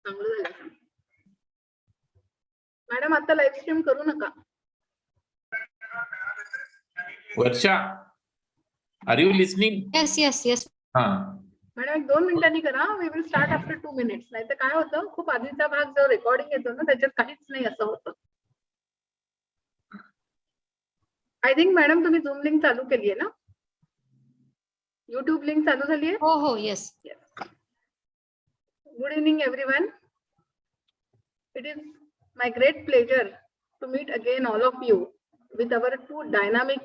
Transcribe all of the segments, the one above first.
चांगलं झालं. मॅडम आता लाईव्ह स्ट्रीम करू नका. Varsha, are you listening? Yes. हा मॅडम 2 मिनिटांनी करा. We will start after 2 minutes. नाही तर काय होतं, खूप आधीचा भाग जो रेकॉर्डिंग येतो ना त्याच्यात काहीच नाही असं होतं. आय थिंक मॅडम तुम्ही झूम लिंक चालू केली आहे ना? युट्यूब लिंक चालू झाली आहे? हो yes. Good evening everyone. It is my great pleasure to meet again all of you with our two dynamic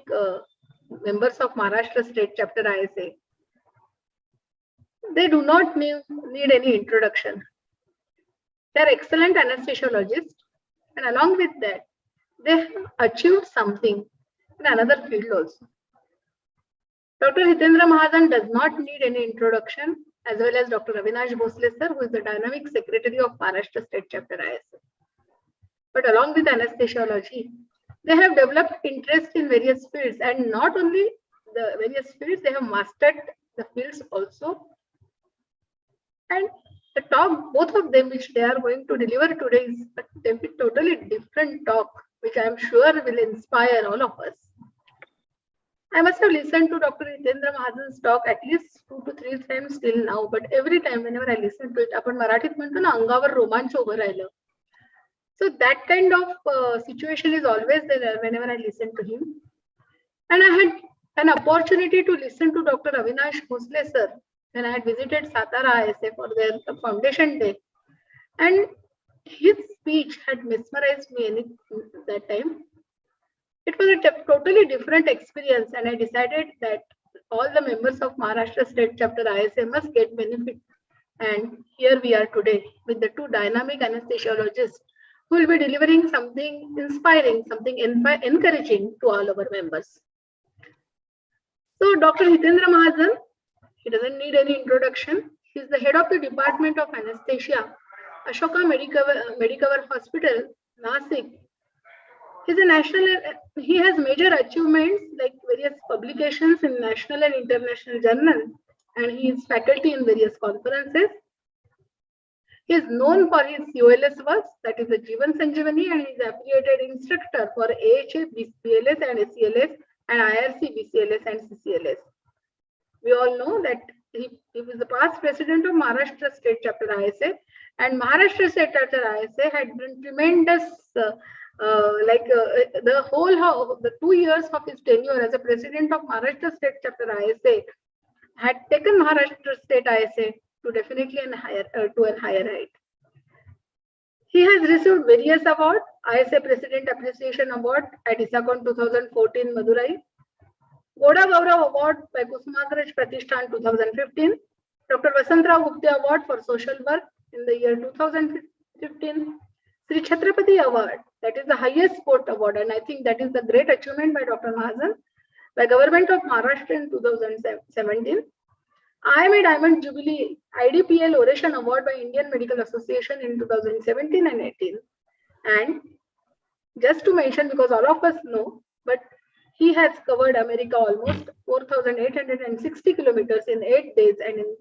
members of Maharashtra State Chapter ISA. They do not need any introduction. They are excellent anesthesiologists, and along with that, they have achieved something in another field also. Dr. Hitendra Mahajan does not need any introduction, as well as Dr. Avinash Bhosle sir, who is the dynamic secretary of Maharashtra State Chapter ISA. But along with anesthesiology, they have developed interest in various fields, and not only the various fields, they have mastered the fields also. And the talk, both of them, which they are going to deliver today, is a totally different talk, which I am sure will inspire all of us. I must have listened to Dr. Hitendra Mahajan's talk at least 2 to 3 times till now, but every time whenever I listen to it, आपण मराठीत म्हणतो ना, अंगावर रोमांच उभं राहिलं. So that kind of situation is always there whenever I listen to him. And I had an opportunity to listen to Dr. Avinash Bhosle sir when I had visited Satara ISA for their foundation day. And his speech had mesmerized me that time. It was a totally different experience, and I decided that all the members of Maharashtra State Chapter ISA must get benefit. And here we are today with the two dynamic anesthesiologists who will be delivering something inspiring, something encouraging to all our members. So Dr. Hitendra Mahajan, he doesn't need any introduction. He is the head of the Department of Anesthesia, Ashoka Medicover Hospital, Nasik. He has major achievements like various publications in national and international journals, and he is faculty in various conferences. He is known for his COLS works, that is the Jeevan Sanjeevani, and he is affiliated instructor for AHA, BCLS and ACLS, and IRC, BCLS and CCLS. We all know that he was the past president of Maharashtra State Chapter ISA, and Maharashtra State Chapter ISA had been tremendous, the 2 years of his tenure as a president of Maharashtra State Chapter ISA had taken Maharashtra State ISA to definitely a higher height. He has received various awards: ISA President Appreciation Award at ISACON 2014 Madurai, Goda Gaurav Award by Kusumagraj Pratishthan 2015, Dr. Vasantrao Gupta Award for Social Work in the year 2015, Sri Chhatrapati Award, that is the highest sport award, and I think that is the great achievement by Dr. Mahajan, by Government of Maharashtra in 2017, IMA Diamond Jubilee IDPL Oration Award by Indian Medical Association in 2017 and 18. And just to mention, because all of us know, but he has covered America almost 4,860 kilometers in 8 days, and in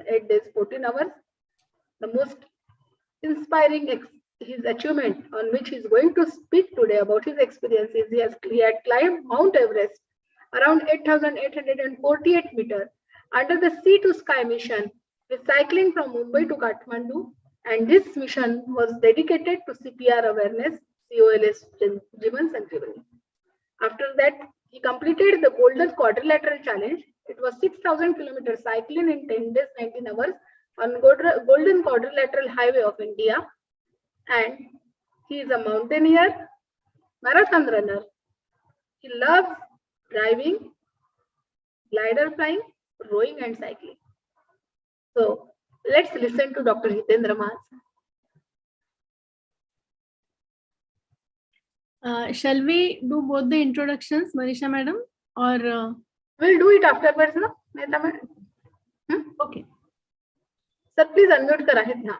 8 days 14 hours. The most inspiring his achievement on which he is going to speak today about his experiences. He had climbed Mount Everest around 8,848 meters under the Sea to Sky mission, with cycling from Mumbai to Kathmandu, and this mission was dedicated to CPR awareness, COLS Jeevan Sanjeevani. After that, he completed the Golden Quadrilateral Challenge. It was 6,000 kilometers cycling in 10 days, 19 hours on Golden Quadrilateral Highway of India. And he is a mountaineer, marathon runner. He loves driving, glider flying, rowing and cycling. So let's listen to Dr. Hitendra Mahajan. Shall we do both the introductions, Manisha madam, or we'll do it afterwards, no? Okay. Sir, please unmute kara hai now.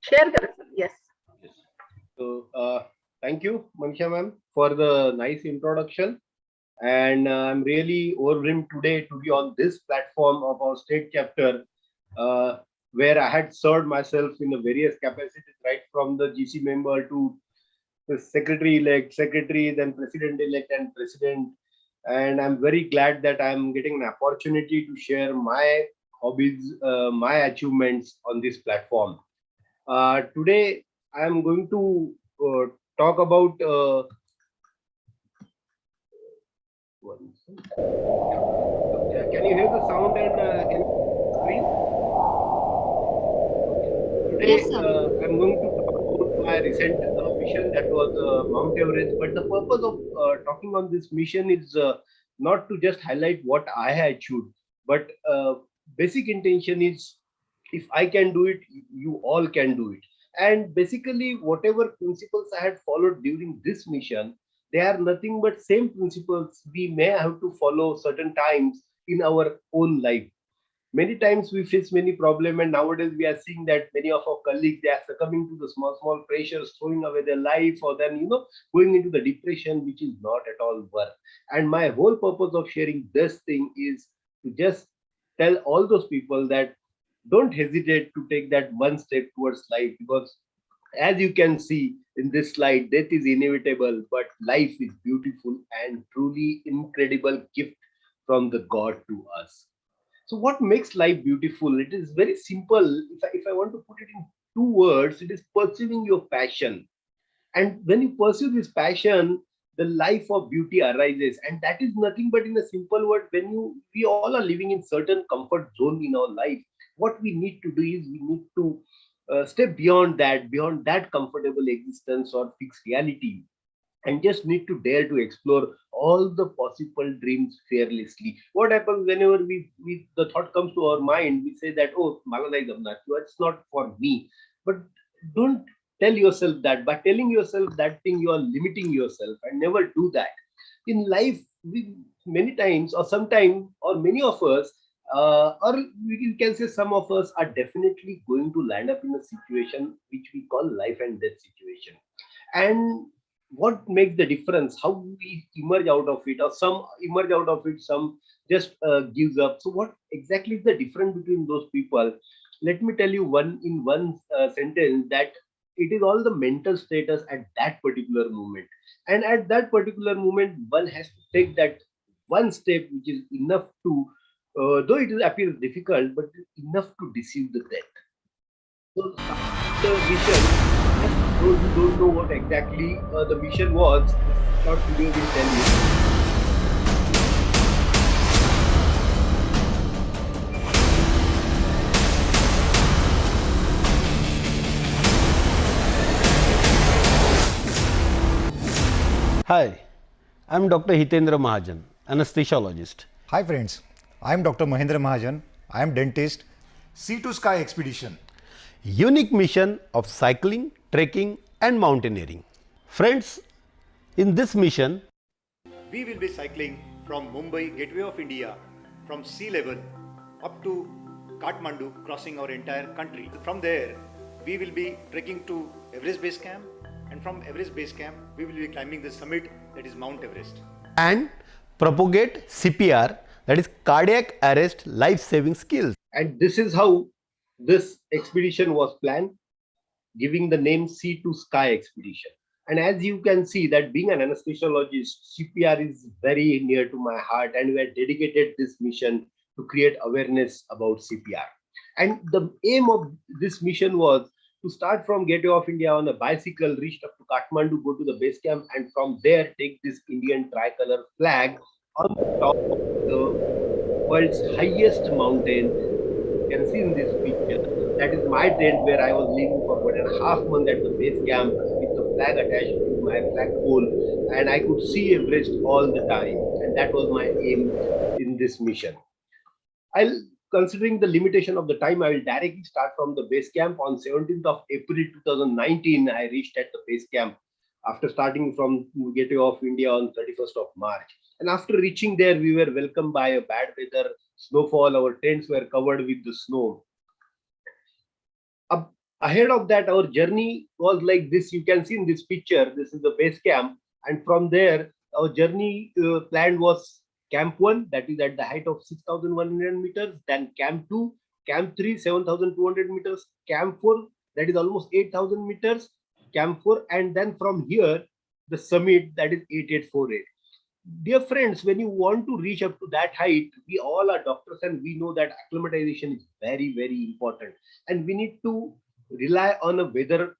Share kara, sir. Yes. So Thank you, Manisha ma'am, for the nice introduction. And I'm really overwhelmed today to be on this platform of our state chapter, uh, where I had served myself in the various capacities, right from the GC member to the secretary-elect, secretary, then president-elect, and president. And I'm very glad that I'm getting an opportunity to share my hobbies, my achievements on this platform. Today, I'm going to talk about. One second. Can you hear the sound and screen? Today, Yes, sir. I'm going to talk about my recent mission, that was Mount Everest. But the purpose of talking on this mission is not to just highlight what I had achieved, but basic intention is, if I can do it, you all can do it. And basically, whatever principles I had followed during this mission, they are nothing but same principles we may have to follow certain times in our own life. Many times we face many problems, and nowadays we are seeing that many of our colleagues, they are succumbing to the small pressures, throwing away their life, or then going into the depression, which is not at all worth. And my whole purpose of sharing this thing is to just tell all those people that don't hesitate to take that one step towards life, because as you can see in this slide, death is inevitable, but life is beautiful and truly incredible gift from the God to us. So, what makes life beautiful? It is very simple. If I want to put it in two words, it is pursuing your passion. And when you pursue this passion, the life of beauty arises. And that is nothing but, in a simple word, when we all are living in certain comfort zone in our life, what we need to do is we need to step beyond that comfortable existence or fixed reality, and just need to dare to explore all the possible dreams fearlessly. What happens whenever we the thought comes to our mind, we say that, oh, Malanai Gamna, it's not for me. But don't tell yourself that. By telling yourself that thing, you are limiting yourself, and never do that. In life, we many times, or sometimes, or many of us, or we can say some of us are definitely going to land up in a situation which we call life and death situation. And what makes the difference, how we emerge out of it, or some emerge out of it, some just gives up. So what exactly is the difference between those people? Let me tell you one in one sentence, that it is all the mental status at that particular moment. And at that particular moment, one has to take that one step which is enough to, though it appears difficult, but enough to deceive the death. So the mission, just those who don't know what exactly the mission was, this short video will tell you. Hi, I'm Dr. Hitendra Mahajan, anesthesiologist. Hi friends, I am Dr. Mahendra Mahajan. I am dentist. Sea to Sky Expedition. Unique mission of cycling, trekking and mountaineering. Friends, in this mission, We will be cycling from Mumbai, gateway of India, from sea level up to Kathmandu, crossing our entire country. From there, we will be trekking to Everest Base Camp, and from Everest Base Camp, we will be climbing the summit, that is Mount Everest. and propagate CPR, that is cardiac arrest life-saving skills. And this is how this expedition was planned, giving the name Sea to Sky Expedition. And as you can see, that being an anesthesiologist, CPR is very near to my heart, and we had dedicated this mission to create awareness about CPR. And the aim of this mission was to start from Gateway of India on a bicycle, reach up to Kathmandu, go to the base camp, and from there take this Indian tricolor flag on the top of the world's highest mountain. You can see in this picture, that is my tent where I was living for 1.5 months at the base camp with the flag attached to my flagpole, and I could see Everest all the time. And that was my aim in this mission. I'll Considering the limitation of the time, I will directly start from the base camp. On 17th of April 2019, I reached at the base camp after starting from Gateway of India on 31st of March. And after reaching there, we were welcomed by a bad weather, snowfall. Our tents were covered with the snow. ahead of that, our journey was like this. You can see in this picture, this is the base camp. And from there, our journey planned was Camp 1, that is at the height of 6,100 meters. Then Camp 2, Camp 3, 7,200 meters. Camp 4, that is almost 8,000 meters. Camp 4, and then from here, the summit, that is 8848. Dear friends, when you want to reach up to that height, we all are doctors and we know that acclimatization is very, very important. And we need to rely on a weather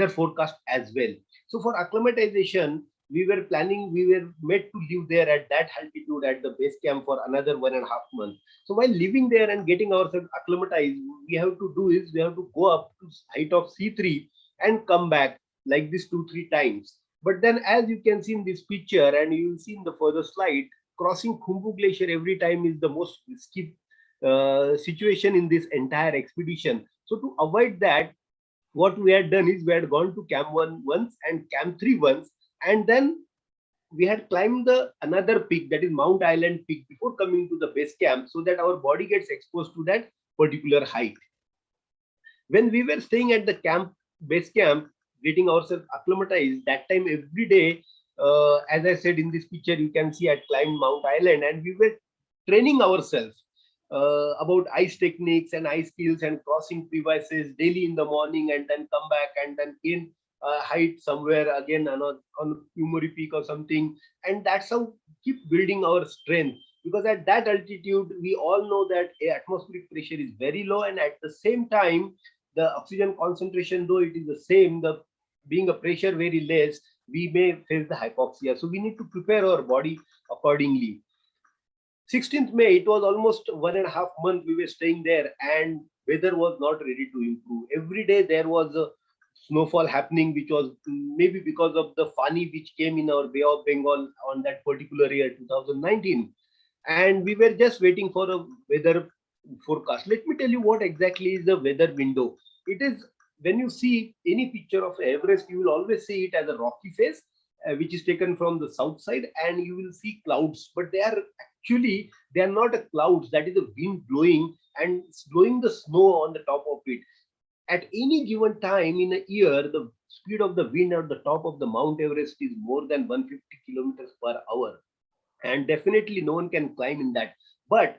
forecast as well. So for acclimatization, we were planning, we were made to live there at that altitude at the base camp for another 1.5 months. So while living there and getting ourselves acclimatized, we have to do is we have to go up to height of C3 and come back like this 2-3 times. But then, as you can see in this picture, and you will see in the further slide, crossing Khumbu Glacier every time is the most risky situation in this entire expedition. So to avoid that, what we had done is we had gone to Camp 1 once and Camp 3 once, and then we had climbed the another peak, that is Mount Island peak, before coming to the base camp, so that our body gets exposed to that particular height. When we were staying at the base camp, getting ourselves acclimatized, that time every day, as I said in this picture, you can see I climbed Mount Island, and we were training ourselves about ice techniques and ice skills and crossing crevasses daily in the morning, and then come back and then in height somewhere again on Umori Peak or something. And that's how keep building our strength, because at that altitude we all know that atmospheric pressure is very low, and at the same time the oxygen concentration, though it is the same, the being a pressure very less, we may face the hypoxia. So we need to prepare our body accordingly. 16th May, it was almost 1.5 months we were staying there, and weather was not ready to improve. Every day there was a snowfall happening, which was maybe because of the Fani which came in our Bay of Bengal on that particular year, 2019. And we were just waiting for a weather forecast. Let me tell you what exactly is the weather window. It is, when you see any picture of Everest, you will always see it as a rocky face, which is taken from the south side, and you will see clouds, but they are not a clouds. That is the wind blowing and blowing the snow on the top of it. At any given time in a year, the speed of the wind at the top of the Mount Everest is more than 150 kilometers per hour, and definitely no one can climb in that. But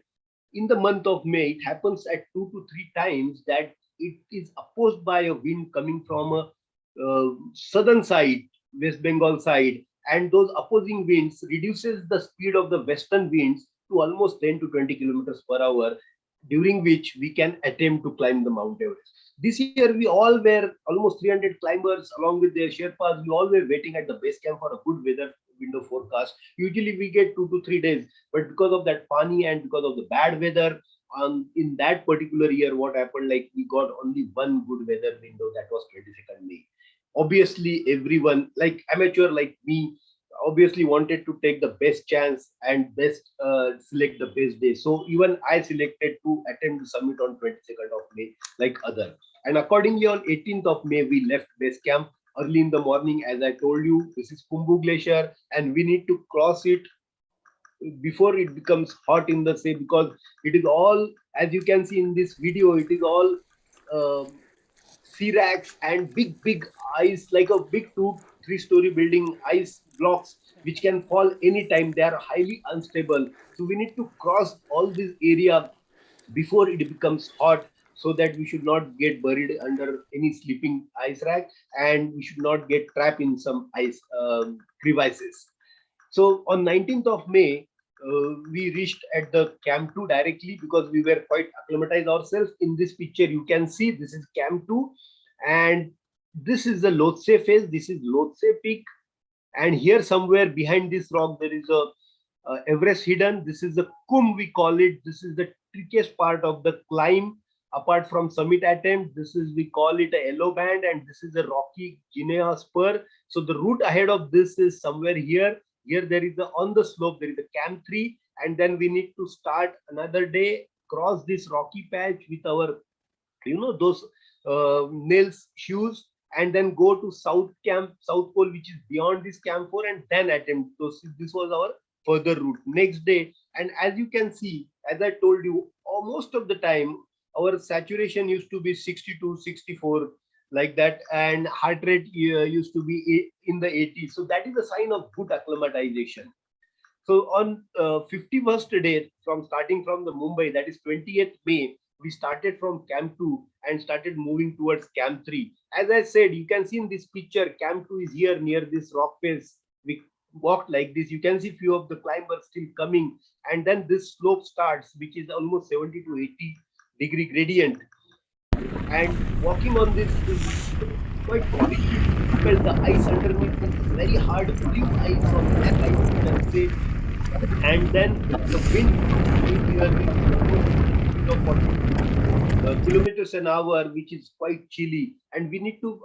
in the month of May, it happens at 2 to 3 times that it is opposed by a wind coming from a southern side, West Bengal side, and those opposing winds reduces the speed of the western winds to almost 10 to 20 kilometers per hour, during which we can attempt to climb the Mount Everest. This year, we all were almost 300 climbers along with their Sherpas. We all were waiting at the base camp for a good weather window forecast. Usually we get 2 to 3 days, but because of that Fani and because of the bad weather, in that particular year, what happened, like we got only one good weather window, that was 22nd May. Obviously, everyone, like amateur like me, obviously wanted to take the best chance and best select the best day. So even I selected to attend the summit on 22nd of May, like other. And accordingly, on 18th of May, we left base camp early in the morning. As I told you, this is Khumbu Glacier, and we need to cross it before it becomes hot in the sea, because it is all, as you can see in this video, it is all sea racks and big ice, like a big 2-3 story building, ice blocks which can fall anytime. They are highly unstable, so we need to cross all this area before it becomes hot, so that we should not get buried under any sleeping ice rack, and we should not get trapped in some ice crevices. So on 19th of May, we reached at the Camp 2 directly, because we were quite acclimatized ourselves. In this picture, you can see this is Camp 2, and this is the Lhotse phase. This is Lhotse Peak, and here somewhere behind this rock there is a Everest hidden. This is the Kum, we call it. This is the trickiest part of the climb. Apart from summit attempt, this is, we call it a yellow band, and this is a rocky Guinea spur. So the route ahead of this is somewhere here. Here there is on the slope, there is a Camp 3, and then we need to start another day, cross this rocky patch with our, those nails shoes, and then go to South Pole, which is beyond this Camp 4, and then attempt. So this was our further route next day. And as you can see, as I told you, most of the time our saturation used to be 62, 64, like that, and heart rate used to be in the 80s. So that is a sign of good acclimatization. So on 51st day, from starting from the Mumbai, that is 20th May, we started from Camp 2 and started moving towards Camp 3. As I said, you can see in this picture, Camp 2 is here near this rock face. We walked like this. You can see few of the climbers still coming, and then this slope starts, which is almost 70 to 80-degree gradient. And walking on this is quite difficult. The ice underneath is very hard, blue ice or black ice, you can say. And then the wind blowing here with almost speed of 40 kilometers an hour, which is quite chilly. And we need to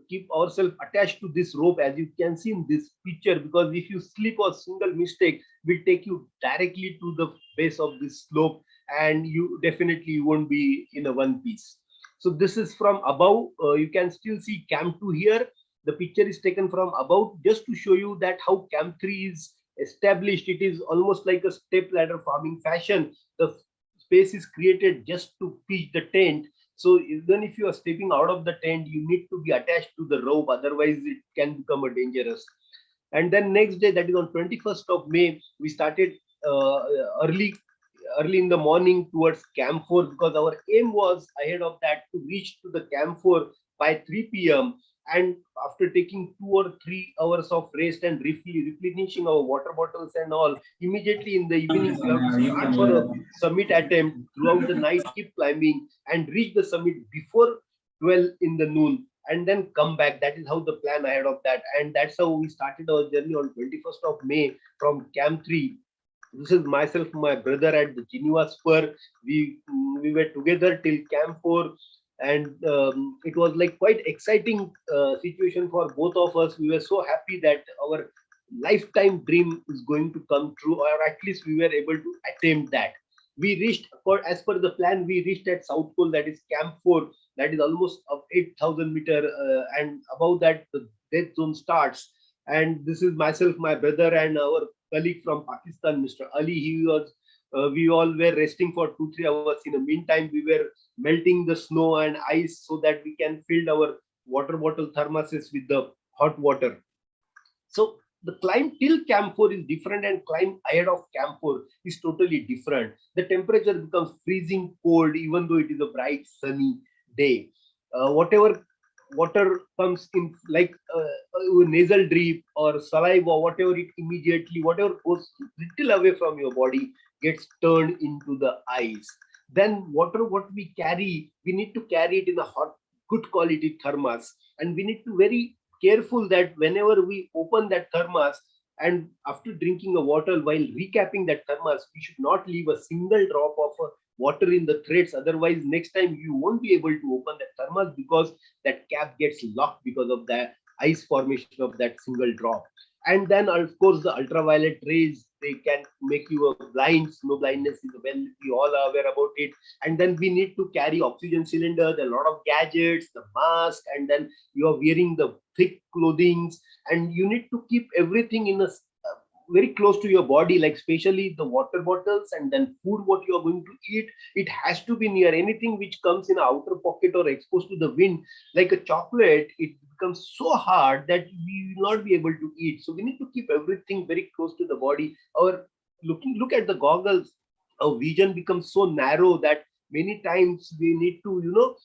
keep ourselves attached to this rope, as you can see in this picture, because if you slip or single mistake, will take you directly to the base of this slope, and you definitely won't be in a one piece. So this is from above. You can still see Camp 2 here. The picture is taken from above just to show you that how Camp 3 is established. It is almost like a step ladder farming fashion. The space is created just to pitch the tent. So even if you are stepping out of the tent, you need to be attached to the rope, otherwise it can become a dangerous. And then next day, that is on 21st of May, we started early in the morning towards Camp 4, because our aim was ahead of that to reach to the Camp 4 by 3 p.m. And after taking 2 or 3 hours of rest and replenishing our water bottles and all, immediately in the evening we have to start for a summit attempt. Throughout the night, keep climbing and reach the summit before 12 in the noon, and then come back. That is how the plan ahead of that, and that's how we started our journey on 21st of May from Camp 3. This is myself, my brother at the Geneva Spur. We were together till Camp 4, and it was like quite exciting situation for both of us. We were so happy that our lifetime dream is going to come true, or at least we were able to attempt that. We reached, as per the plan, we reached at South Pole, that is Camp 4, that is almost of 8,000 meter, and above that the death zone starts. And this is myself, my brother, and our colleague from Pakistan, Mr. Ali. He was, we all were resting for 2-3 hours. In the meantime, we were melting the snow and ice so that we can fill our water bottle thermoses with the hot water. So the climb till Camp 4 is different, and climb ahead of Camp 4 is totally different. The temperature becomes freezing cold, even though it is a bright sunny day. Whatever water comes in, like nasal drip or saliva, whatever it immediately, whatever goes little away from your body gets turned into the ice. Then water, what we carry, we need to carry it in a hot, good quality thermos, and we need to very careful that whenever we open that thermos, and after drinking a water, while recapping that thermos, we should not leave a single drop of water in the threads. Otherwise, next time you won't be able to open that thermos, because that cap gets locked because of the ice formation of that single drop. And then, of course, the ultraviolet rays, they can make you a blind. Snow blindness is well, we all are aware about it. And then we need to carry oxygen cylinders, a lot of gadgets, the mask, and then you are wearing the thick clothing, and you need to keep everything in a very close to your body, like especially the water bottles, and then food, what you are going to eat. It has to be near. Anything which comes in an outer pocket or exposed to the wind, like a chocolate, it becomes so hard that we will not be able to eat. So we need to keep everything very close to the body. Our look at the goggles, our vision becomes so narrow that many times we need to,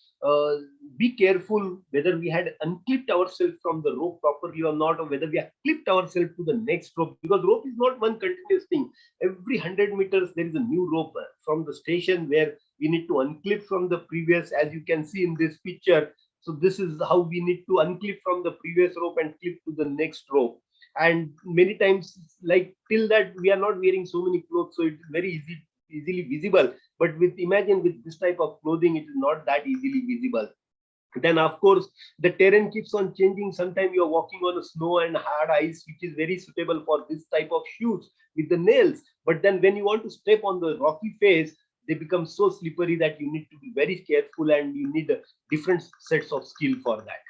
be careful whether we had unclipped ourselves from the rope properly or not, or whether we have clipped ourselves to the next rope, because rope is not one continuous thing. Every 100 meters there is a new rope from the station where we need to unclip from the previous, as you can see in this picture. So this is how we need to unclip from the previous rope and clip to the next rope. And many times, like till that, we are not wearing so many clothes, so it's very easily visible. But imagine with this type of clothing, it is not that easily visible. Then, of course, the terrain keeps on changing. Sometimes you are walking on a snow and hard ice, which is very suitable for this type of shoes with the nails. But then when you want to step on the rocky face, they become so slippery that you need to be very careful, and you need different sets of skill for that.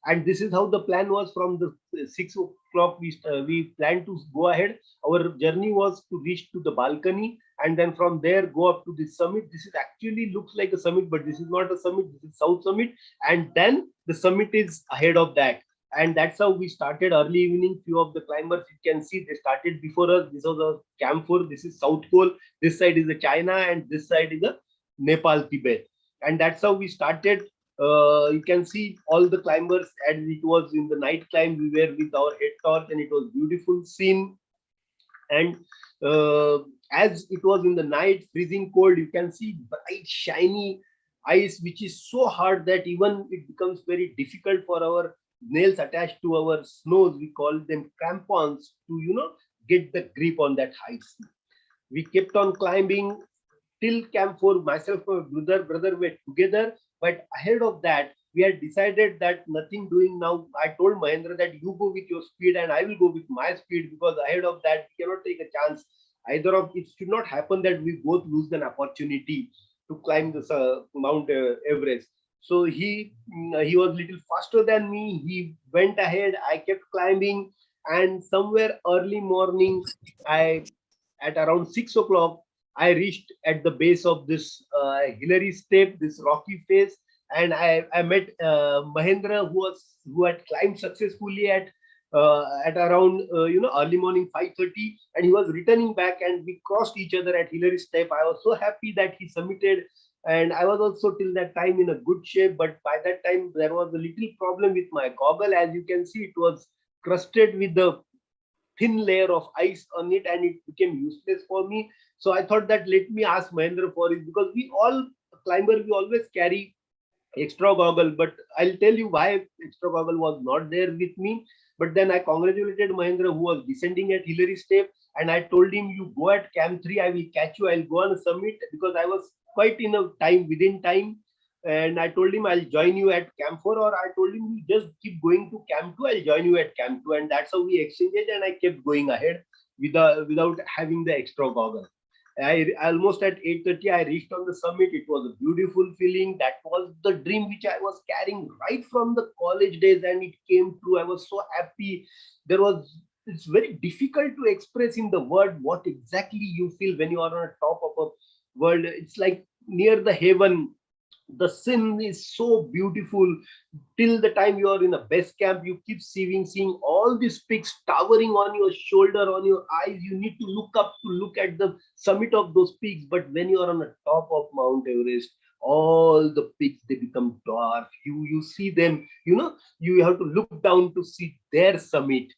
And this is how the plan was. From the 6 o'clock we planned to go ahead. Our journey was to reach to the balcony, and then from there go up to the summit. This is actually looks like a summit, but this is not a summit, this is South Summit. And then the summit is ahead of that. And that's how we started early evening. Few of the climbers, you can see, they started before us. This was a Camphor, this is South Pole, this side is the China, and this side is the Nepal, Tibet. And that's how we started. You can see all the climbers, and it was in the night climb. We were with our head torch, and it was beautiful scene. And as it was in the night, freezing cold, you can see bright, shiny ice, which is so hard that even it becomes very difficult for our nails attached to our snows. We call them crampons to, get the grip on that ice. We kept on climbing till Camp 4. Myself and my brother were together, but ahead of that, we had decided that nothing doing now. I told Mahendra that you go with your speed and I will go with my speed, because ahead of that, we cannot take a chance. Either of it should not happen that we both lose an opportunity to climb this Mount Everest. So he was little faster than me. He went ahead. I kept climbing, and somewhere early morning, at around 6 o'clock, I reached at the base of this Hillary step, this rocky face, and I met Mahendra, who had climbed successfully at around early morning 5:30, and he was returning back, and we crossed each other at Hillary step. I was so happy that he submitted, and I was also till that time in a good shape. But by that time there was a little problem with my goggle. As you can see, it was crusted with the thin layer of ice on it, and it became useless for me. So I thought that let me ask Mahendra for it, because we all climber, we always carry extra goggle. But I'll tell you why extra goggle was not there with me. But then I congratulated Mahendra, who was descending at Hillary step, and I told him, you go at Camp 3, I will catch you, I'll go on a summit, because I was quite in a time, within time. And I told him I'll join you at Camp 4, or I told him you just keep going to Camp 2, I'll join you at Camp 2. And that's how we exchanged, and I kept going ahead without having the extra goggle. I almost at 8:30 I reached on the summit. It was a beautiful feeling. That was the dream which I was carrying right from the college days, and it came true. I was so happy. It's very difficult to express in the word what exactly you feel when you are on top of a world. It's like near the heaven. The scene is so beautiful. Till the time you are in a base camp, you keep seeing all these peaks towering on your shoulder, on your eyes. You need to look up to look at the summit of those peaks. But when you are on the top of Mount Everest, all the peaks, they become dark. You see them, you have to look down to see their summit.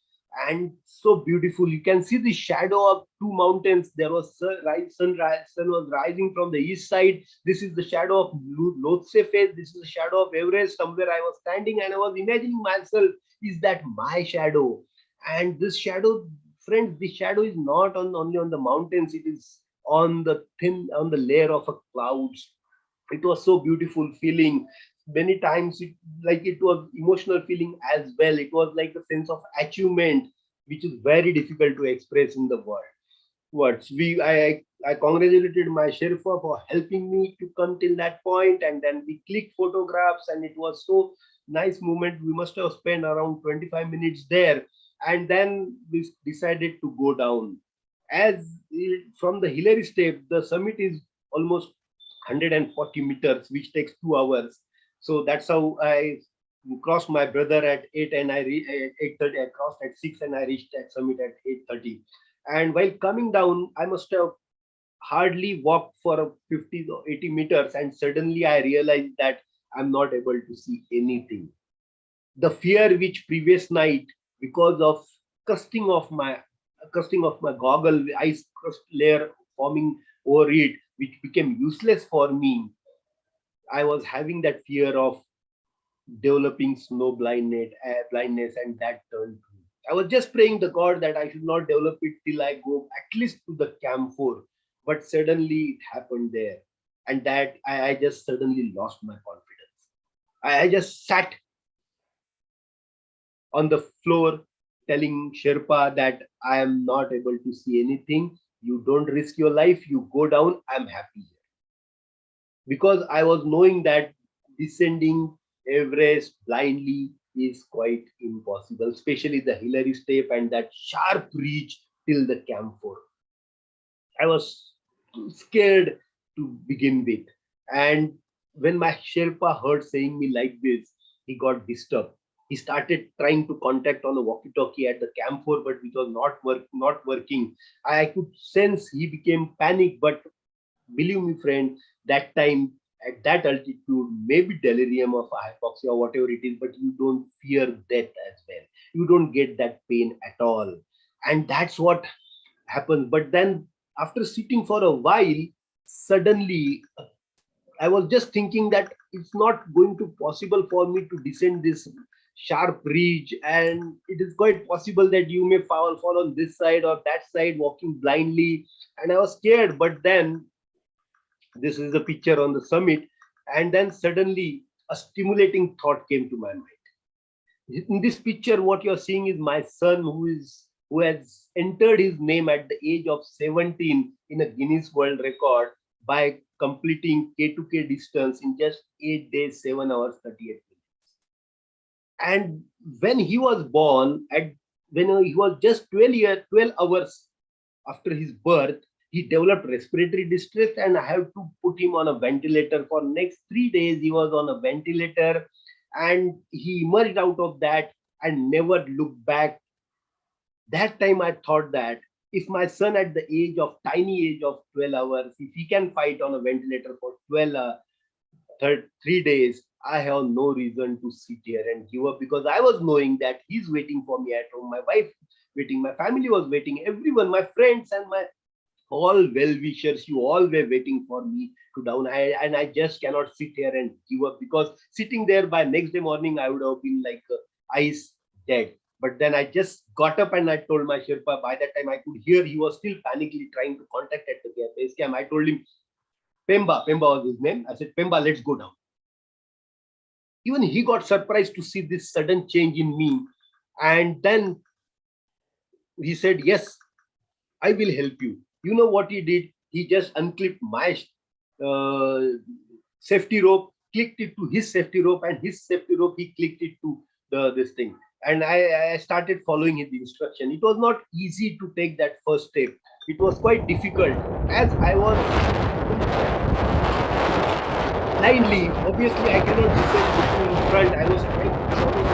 And so beautiful. You can see the shadow of two mountains. There was sun was rising from the east side. This is the shadow of Lhotse face. This is the shadow of Everest. Somewhere I was standing, and I was imagining myself, is that my shadow? And this shadow, friends, this shadow is not only on the mountains. It is on the layer of a clouds. It was so beautiful feeling. Many times it was emotional feeling as well. It was like a sense of achievement, which is very difficult to express in the words. I congratulated my Sherpa for helping me to come till that point, and then we clicked photographs, and it was so nice moment. We must have spent around 25 minutes there, and then we decided to go down. From the Hillary step, the summit is almost 140 meters, which takes 2 hours. So that's how I crossed my brother at 8, and at 8:30. I crossed at 6, and I reached at summit at 8:30. And while coming down, I must have hardly walked for 50 or 80 meters, and suddenly I realized that I'm not able to see anything. The fear which previous night, because of crusting of my goggle, ice crust layer forming over it, which became useless for me, I was having that fear of developing snow blindness, and that turned true. I was just praying to God that I should not develop it till I go at least to the Camp 4. But suddenly it happened there, and that I just suddenly lost my confidence. I just sat on the floor telling Sherpa that I am not able to see anything. You don't risk your life, you go down, I'm happy here. Because I was knowing that descending Everest blindly is quite impossible, especially the Hillary step and that sharp reach till the camphor. I was too scared to begin with. And when my Sherpa heard saying me like this, he got disturbed. He started trying to contact on the walkie-talkie at the camphor, but which was not working. I could sense he became panic, but believe me, friend, that time at that altitude, maybe delirium of hypoxia or whatever it is, but you don't fear death as well. You don't get that pain at all. And that's what happens. But then after sitting for a while, suddenly I was just thinking that it's not going to possible for me to descend this sharp ridge, and it is quite possible that you may fall on this side or that side walking blindly. And I was scared, but then this is the picture on the summit, and then suddenly a stimulating thought came to my mind. In this picture, what you're seeing is my son who has entered his name at the age of 17 in a Guinness World Record by completing K2K distance in just 8 days, 7 hours, 38 minutes. And when he was born, when he was just 12 hours after his birth, he developed respiratory distress, and I have to put him on a ventilator. For next 3 days, he was on a ventilator, and he emerged out of that and never looked back. That time I thought that if my son at the tiny age of 12 hours, if he can fight on a ventilator for 3 days, I have no reason to sit here and give up, because I was knowing that he's waiting for me at home, my wife waiting, my family was waiting, everyone, my friends and my all well-wishers, you all were waiting for me to down. I just cannot sit here and give up, because sitting there by next day morning, I would have been like ice dead. But then I just got up and I told my Sherpa. By that time, I could hear he was still panically trying to contact at the base camp. I told him, Pemba was his name. I said, Pemba, let's go down. Even he got surprised to see this sudden change in me. And then he said, yes, I will help you. You know what he did? He just unclipped my uh, safety rope, clicked it to his safety rope, and his safety rope, he clicked it to this thing. And I started following his instruction. It was not easy to take that first step. It was quite difficult. As I was blindly, obviously I cannot descend in front. I was trying to follow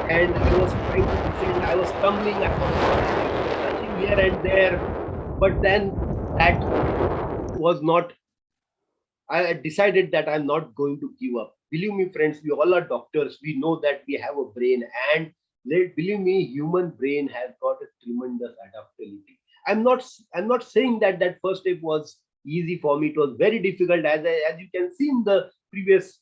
and I was trying to descend. I was stumbling. I was touching here and there. But then that was not, I decided that I'm not going to give up. Believe me, friends, we all are doctors. We know that we have a brain, and believe me, human brain has got a tremendous adaptability. I'm not saying that that first step was easy for me. It was very difficult. As you can see in the previous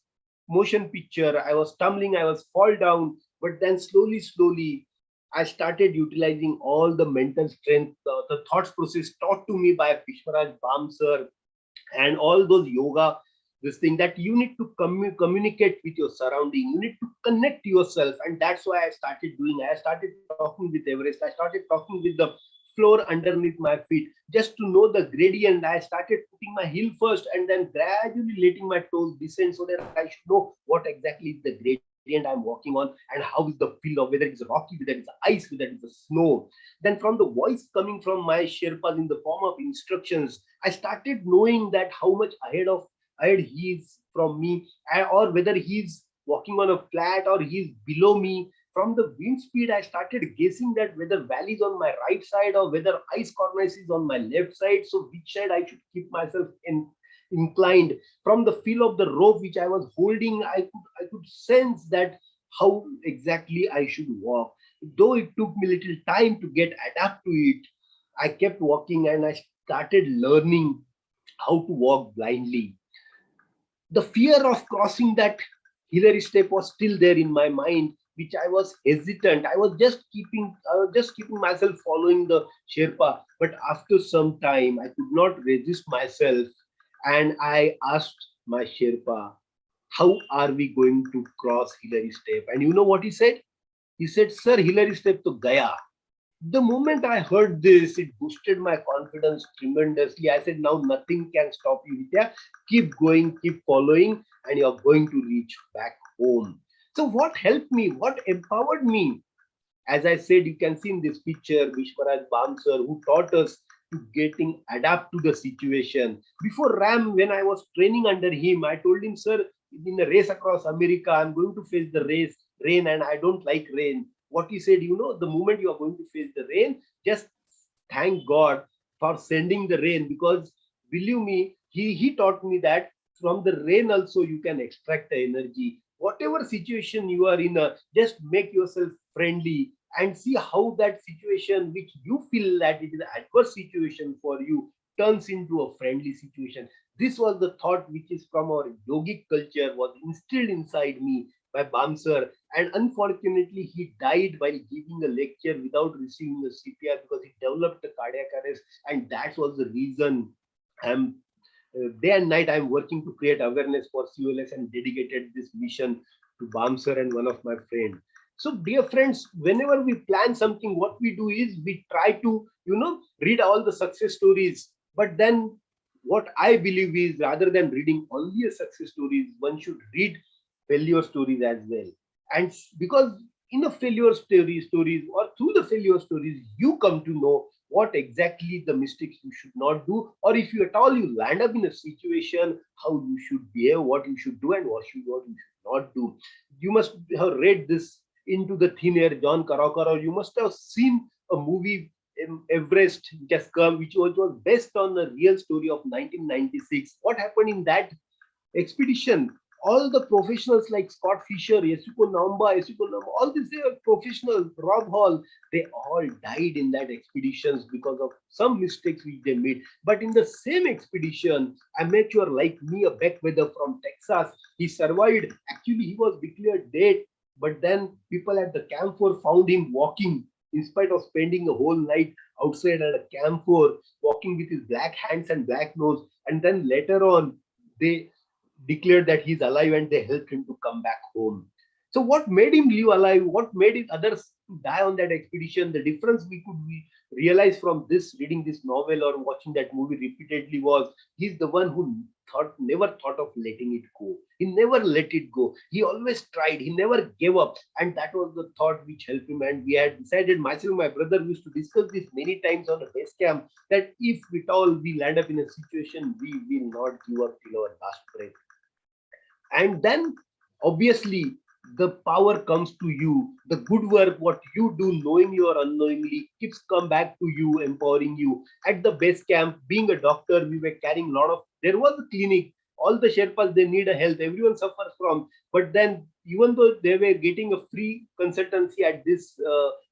motion picture, I was stumbling, I was fall down, but then slowly, I started utilizing all the mental strength, the thoughts process taught to me by Vishwaraj Bam sir, and all those yoga, this thing that you need to communicate with your surrounding, you need to connect yourself. And that's why I started doing. I started talking with Everest, I started talking with the floor underneath my feet, just to know the gradient. I started putting my heel first and then gradually letting my toes descend, so that I should know what exactly is the gradient I'm walking on, and how is the feel of whether it's rocky, whether it's ice, whether it's snow. Then from the voice coming from my Sherpas in the form of instructions, I started knowing that how much ahead he is from me, or whether he's walking on a flat or he's below me. From the wind speed, I started guessing that whether valley is on my right side or whether ice cornice is on my left side. So which side I should keep myself inclined. From the feel of the rope which I was holding, I could sense that how exactly I should walk. Though it took me little time to get adapt to it, I kept walking and I started learning how to walk blindly. The fear of crossing that Hillary step was still there in my mind, which I was hesitant. I was just keeping myself following the Sherpa. But after some time, I could not resist myself, and I asked my Sherpa, "How are we going to cross Hillary step?" And you know what he said? He said, "Sir, Hillary step to Gaya." The moment I heard this, it boosted my confidence tremendously. I said, now nothing can stop you, Vidya. Keep going, keep following, and you're going to reach back home. So what helped me? What empowered me? As I said, you can see in this picture, Vishwaraj Bamsar, who taught us to getting adapt to the situation. Before Ram, when I was training under him, I told him, sir, in a race across America, I'm going to face the rain, and I don't like rain. What he said, the moment you are going to face the rain, just thank God for sending the rain, because believe me, he taught me that from the rain also you can extract the energy. Whatever situation you are in, just make yourself friendly and see how that situation which you feel that it is an adverse situation for you turns into a friendly situation. This was the thought which is from our yogic culture, was instilled inside me by Bamsar, and unfortunately he died while giving a lecture without receiving a CPR because he developed a cardiac arrest, and that was the reason I'm day and night I'm working to create awareness for COLS and dedicated this mission to Bamsar and one of my friends. So dear friends, whenever we plan something, what we do is we try to read all the success stories, but then what I believe is, rather than reading only a success stories, one should read failure stories as well. And because in a failure stories, or through the failure stories, you come to know what exactly the mistakes you should not do, or if you at all you land up in a situation, how you should behave, what you should do, and what you should not do. You must have read this Into the Thin Air, John Karakar, or you must have seen a movie, Everest, which has come, which was based on the real story of 1996. What happened in that expedition? All the professionals like Scott Fisher, Yasuko Namba, all these professionals, Rob Hall, they all died in that expeditions because of some mistakes which they made. But in the same expedition, amateur like me, a backweather from Texas, he survived. Actually, he was declared dead, but then people at the camphor found him walking, in spite of spending a whole night outside at a camphor, walking with his black hands and black nose. And then later on, they declared that he's alive, and they helped him to come back home. So what made him live alive? What made it others to die on that expedition? The difference we realize from this, reading this novel or watching that movie repeatedly, was he's the one who never thought of letting it go. He never let it go. He always tried. He never gave up. And that was the thought which helped him. And we had decided, myself and my brother used to discuss this many times on the base camp, that if at all we land up in a situation, we will not give up till our last breath. And then obviously the power comes to you. The good work what you do, knowingly or unknowingly, keeps come back to you, empowering you. At the base camp, being a doctor, we were carrying a lot of, there was a clinic, all the Sherpas, they need a health, everyone suffers from. But then even though they were getting a free consultancy at this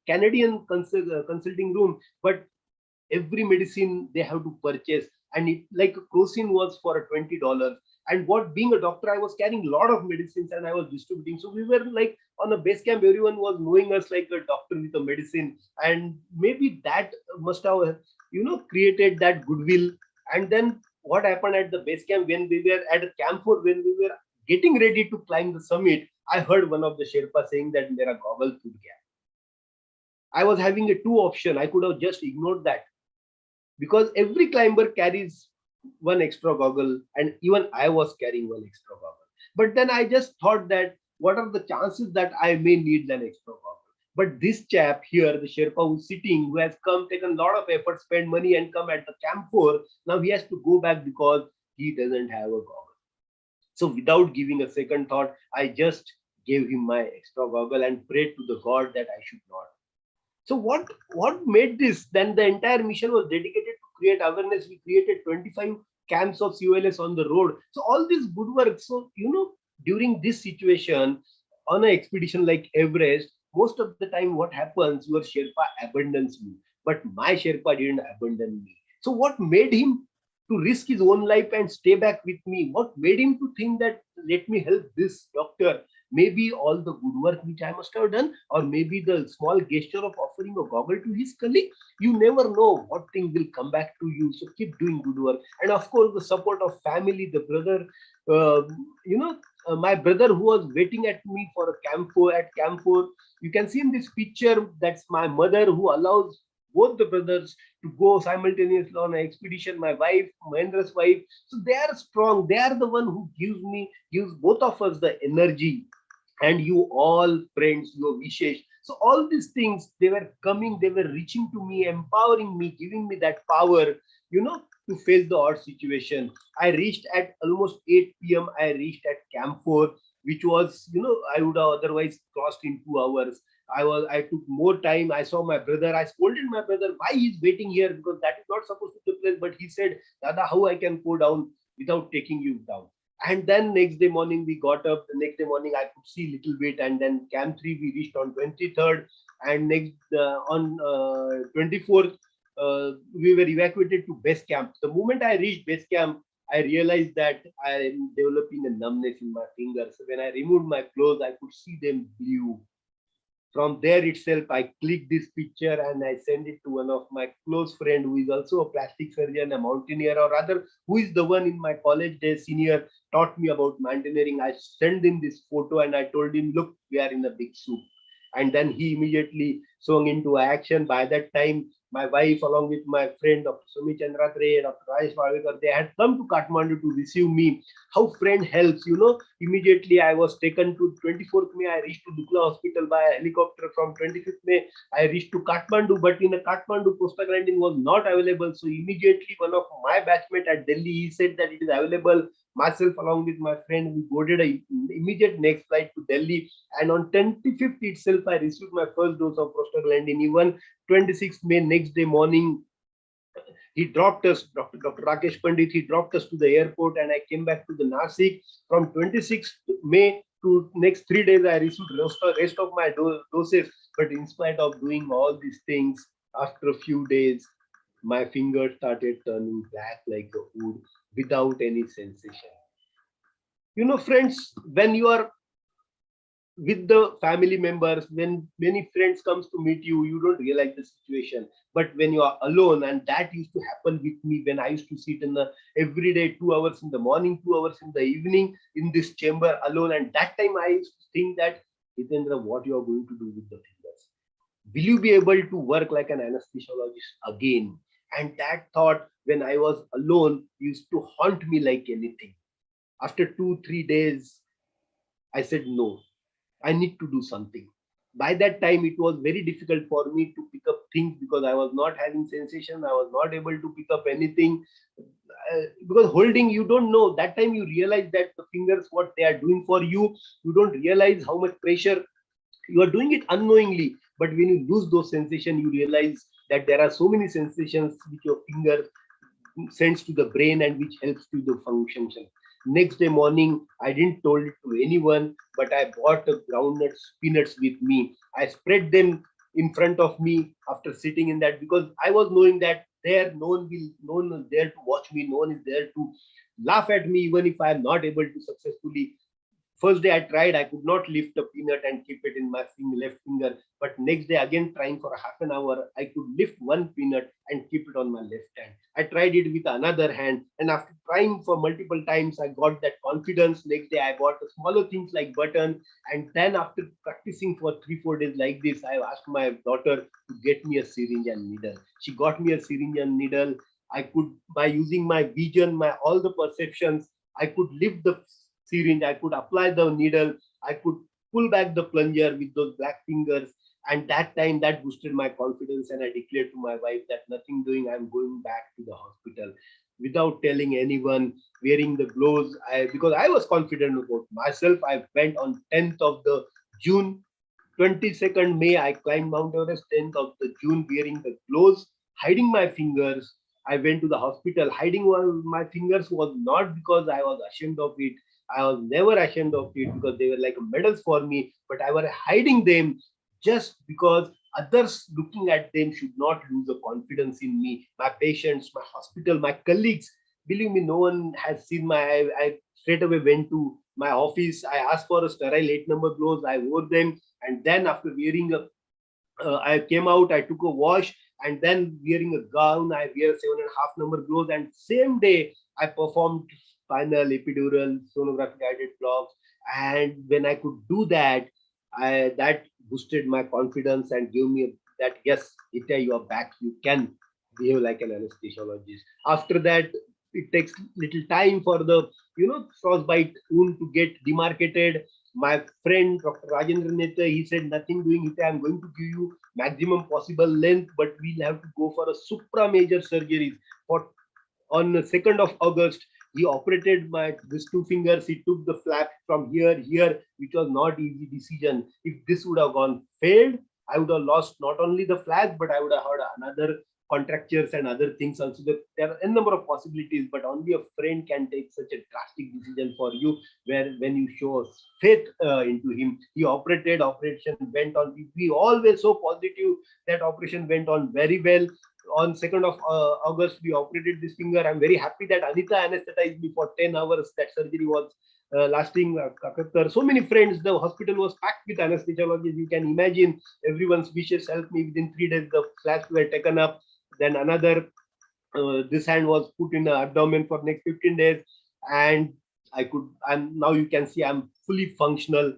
Canadian consulting room, but every medicine they have to purchase, and it, like crocin was for $20. And what, being a doctor, I was carrying a lot of medicines and I was distributing. So we were like on a base camp, everyone was knowing us like a doctor with a medicine, and maybe that must have created that goodwill. And then what happened at the base camp, when we were at a camp, for when we were getting ready to climb the summit, I heard one of the Sherpas saying that mera goggle toot gaya. I was having a two option. I could have just ignored that, because every climber carries one extra goggle, and even I was carrying one extra goggle. But then I just thought that what are the chances that I may need an extra goggle? But this chap here, the Sherpa who's sitting, who has come, taken a lot of effort, spent money, and come at the camp 4, now he has to go back because he doesn't have a goggle. So without giving a second thought, I just gave him my extra goggle and prayed to the God that I should not. So what made this? Then the entire mission was dedicated to create awareness. We created 25 camps of COLS on the road. So all this good work. So during this situation, on an expedition like Everest, most of the time what happens, your Sherpa abandons you, but my Sherpa didn't abandon me. So what made him to risk his own life and stay back with me? What made him to think that let me help this doctor? Maybe all the good work which I must have done, or maybe the small gesture of offering a goggle to his colleague. You never know what thing will come back to you. So keep doing good work. And of course, the support of family, the brother, my brother who was waiting at me for a camp 4 at camp 4. You can see in this picture, that's my mother, who allows both the brothers to go simultaneously on an expedition. My wife, Mahendra's wife. So they are strong. They are the one who gives both of us the energy. and you all friends, your wishes. So all these things, they were coming, they were reaching to me, empowering me, giving me that power, to face the odd situation. I reached at almost 8 p.m. I reached at Camp 4, which was, I would have otherwise crossed in 2 hours. I took more time. I saw my brother. I scolded my brother why he's waiting here, because that is not supposed to be the place. But he said, Dada, how I can go down without taking you down? And then next day morning we got up. The next day morning I could see little bit, and then Camp 3 we reached on 23rd, and next on 24th we were evacuated to base camp. The moment I reached base camp, I realized that I am developing a numbness in my fingers. When I removed my clothes, I could see them blue. From there itself, I clicked this picture and I sent it to one of my close friend who is also a plastic surgeon, a mountaineer, or rather, who is the one in my college days senior, taught me about mountaineering. I sent him this photo and I told him, look, we are in a big soup. And then he immediately swung into action. By that time, my wife, along with my friend Dr. Sumi Chandratre, Dr. Rajesh Pavekar, they had come to Kathmandu to receive me. How friend helps, Immediately I was taken to 24th May. I reached to Dukla Hospital by a helicopter. From 25th May, I reached to Kathmandu, but in a Kathmandu, prostaglandin was not available. So immediately one of my batchmate at Delhi, he said that it is available. Myself, along with my friend, we boarded a immediate next flight to Delhi. And on 25th itself, I received my first dose of prostaglandin. Even 26th May, next day morning, he dropped us, Dr. Rakesh Pandit, he dropped us to the airport, and I came back to the Nasik. From 26th May to next 3 days, I received rest of my doses. But in spite of doing all these things, after a few days, my fingers started turning black like a wood without any sensation. Friends, when you are with the family members, when many friends comes to meet you, you don't realize the situation. But when you are alone, and that used to happen with me when I used to sit in the every day 2 hours in the morning, 2 hours in the evening in this chamber alone. And that time I used to think that, Hitendra, what you are going to do with the fingers? Will you be able to work like an anesthesiologist again? And that thought, when I was alone, used to haunt me like anything. After 2-3 days, I said, no, I need to do something. By that time, it was very difficult for me to pick up things because I was not having sensation. I was not able to pick up anything. Because holding, you don't know. That time you realize that the fingers, what they are doing for you, you don't realize how much pressure. You are doing it unknowingly. But when you lose those sensations, you realize that there are so many sensations which your finger sends to the brain and which helps to the function. Next day morning, I didn't told it to anyone, but I bought the groundnuts, peanuts with me. I spread them in front of me after sitting in that, because I was knowing that there no one is there to watch me, no one is there to laugh at me, even if I am not able to successfully. First day I tried, I could not lift a peanut and keep it in my left finger. But next day, again trying for half an hour, I could lift one peanut and keep it on my left hand. I tried it with another hand, and after trying for multiple times, I got that confidence. Next day, I bought the smaller things like button, and then after practicing for 3-4 days like this, I asked my daughter to get me a syringe and needle. She got me a syringe and needle. I could, by using my vision, my all the perceptions, I could lift the syringe, I could apply the needle, I could pull back the plunger with those black fingers. And that time, that boosted my confidence, and I declared to my wife that nothing doing, I'm going back to the hospital without telling anyone, wearing the gloves. Because I was confident about myself. I went on 10th of the June, 22nd May, I climbed Mount Everest. 10th of the June, wearing the gloves, hiding my fingers. I went to the hospital. Hiding my fingers was not because I was ashamed of it. I was never ashamed of it, because they were like medals for me. But I was hiding them just because others looking at them should not lose the confidence in me. My patients, my hospital, my colleagues. Believe me, no one has seen my. I straight away went to my office. I asked for a sterile 8-number gloves. I wore them, and then after wearing I came out. I took a wash, and then wearing a gown, I wear 7.5-number gloves. And same day, I performed spinal, epidural, sonography guided blocks. And when I could do that, that boosted my confidence and gave me that, yes, Ita, you are back. You can behave like an anesthesiologist. After that, it takes little time for the frostbite wound to get demarcated. My friend Dr. Rajendra Neta, he said nothing doing. He said, I'm going to give you maximum possible length, but we'll have to go for a supra major surgery. For on the 2nd of August, he operated these two fingers. He took the flap from here, which was not easy decision. If this would have gone failed, I would have lost not only the flap, but I would have had another contractures and other things also. There are a number of possibilities, but only a friend can take such a drastic decision for you, where when you show faith into him. He operation went on. We always so positive that operation went on very well. On 2nd of August, we operated this finger. I'm very happy that Anita anesthetized me for 10 hours. That surgery was lasting. So many friends, the hospital was packed with anesthesiologists. You can imagine everyone's wishes helped me. Within 3 days, the flaps were taken up. Then another, this hand was put in the abdomen for next 15 days. And now you can see I'm fully functional.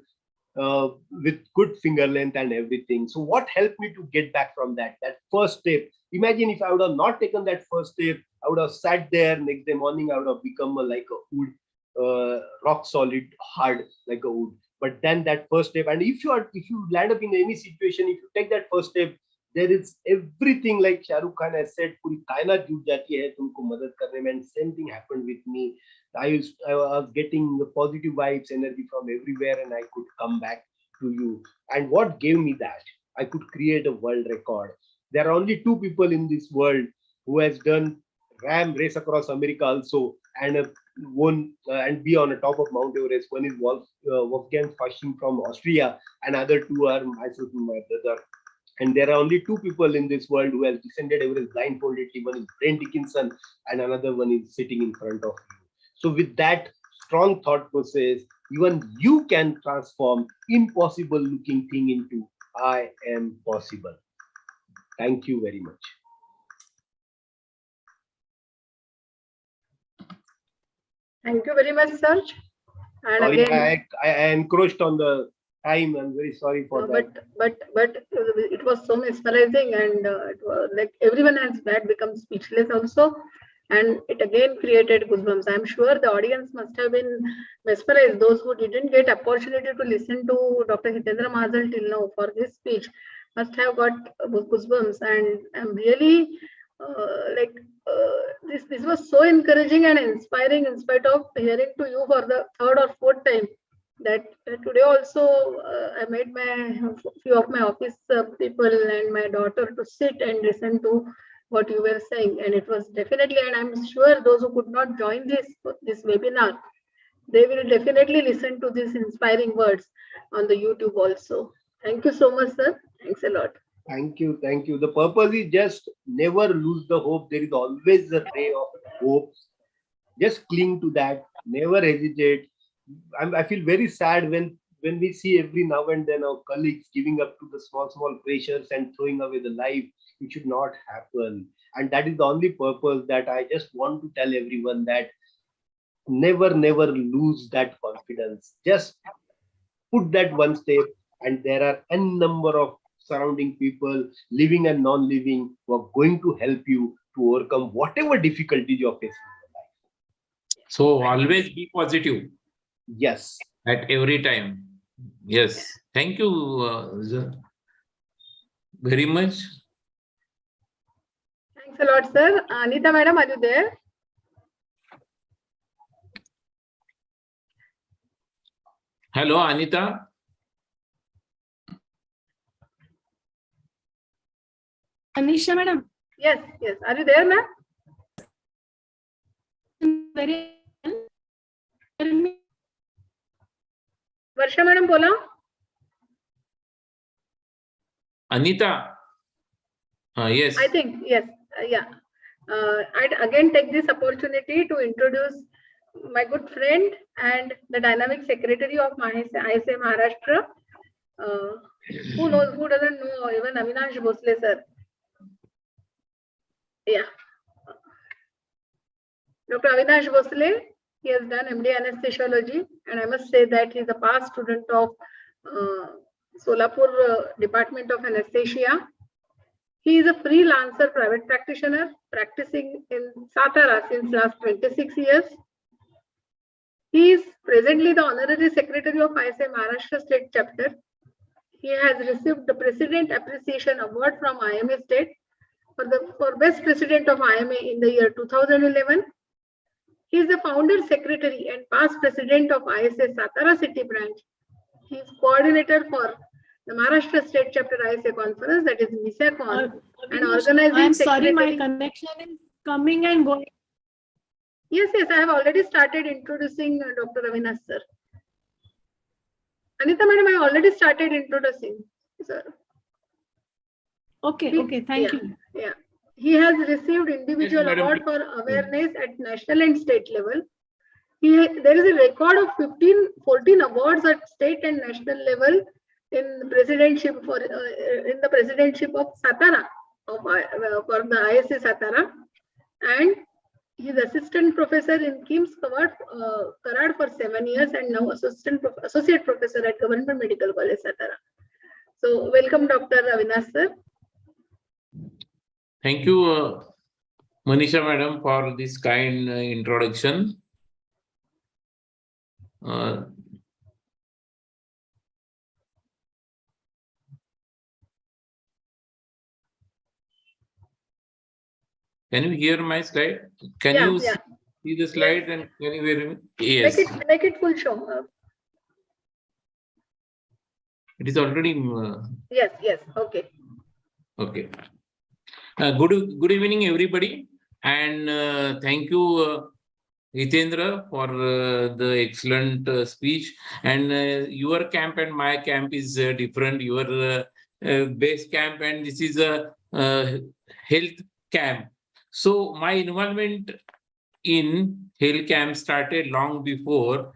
With good finger length and everything. So what helped me to get back from that first step? Imagine if I would have not taken that first step, I would have sat there next day morning, I would have become like a wood, rock solid, hard like a wood. But then that first step, and if you land up in any situation, if you take that first step, there is everything, like Shah Rukh Khan has said, puri kainat juut jati hai tumko madad karne mein. And same thing happened with me. I was getting the positive vibes, energy from everywhere, and I could come back to you. And what gave me that? I could create a world record. There are only 2 people in this world who has done ram race across America also, and won and be on the top of Mount Everest. One is Wolfgang Fasching from Austria, and other 2 are myself and my brother. And there are only 2 people in this world who has descended Everest blindfoldedly. One is Brent Dickinson, and another one is sitting in front of you. So with that strong thought process, even you can transform impossible looking thing into I am possible. Thank you very much. Thank you very much, sir. And Sorry, again, I encroached on the time. I'm very sorry for that. but it was so mesmerizing, and it was like everyone has become speechless also. And it again created goosebumps. I'm sure the audience must have been mesmerized. Those who didn't get opportunity to listen to Dr. Hitendra Mahazal till now for this speech must have got goosebumps. And I'm really this was so encouraging and inspiring, in spite of hearing to you for the 3rd or 4th time. That today also I made few of my office people and my daughter to sit and listen to what you were saying, and it was definitely, and I'm sure those who could not join this webinar, they will definitely listen to these inspiring words on the YouTube also. Thank you so much, sir. Thanks a lot. Thank you. The purpose is just never lose the hope. There is always a ray of hope. Just cling to that. Never hesitate. I feel very sad when we see every now and then our colleagues giving up to the small pressures and throwing away the life. It should not happen. And that is the only purpose that I just want to tell everyone, that never lose that confidence. Just put that one step, and there are a number of surrounding people, living and non-living, who are going to help you to overcome whatever difficulties you're facing in life. So always be positive. Yes. At every time. Yes. Thank you very much. Thanks a lot, sir. Anita madam, are you there? Hello, Anita. Anisha madam. Yes. Are you there, ma'am? Very Varsha madam, bola. Anita. Yes. I think, yes. Yeah. I'd again take this opportunity to introduce my good friend and the dynamic secretary of ISA Maharashtra. Who doesn't know even Avinash Bhosle, sir? Yeah. Dr. Avinash Bhosle, he has done MD anesthesiology, and I must say that he is a past student of Solapur Department of Anesthesia. He is a freelancer private practitioner practicing in Satara since last 26 years. He is presently the Honorary Secretary of ISA Maharashtra State Chapter. He has received the President Appreciation Award from IMA State for Best President of IMA in the year 2011. He is the Founder Secretary and past President of ISA Satara City Branch. He is coordinator for the Maharashtra State Chapter ISA Conference, that is MISACON, and organizing I'm sorry, my secretary. connection is coming and going. Yes, I have already started introducing Dr. Avinash sir. Anita madam, I already started introducing sir. Okay, thank you. Yeah. He has received individual Yes, madam. award for awareness at national and state level. There is a record of 14 awards at state and national level in the presidentship of Satara for the ISA Satara, and he is assistant professor in KIMS Karad for 7 years and now associate professor at Government Medical College Satara. So welcome Dr. Avinash sir. Thank you, Manisha madam, for this kind introduction. Can you hear my slide? Can you see the slide and can you hear me? Yes. Make it full show. It is already. Yes. Okay. Okay. Good evening, everybody, and thank you, Hitendra, for the excellent speech. And your camp and my camp is different. Your base camp and this is a health camp. So my involvement in health camp started long before.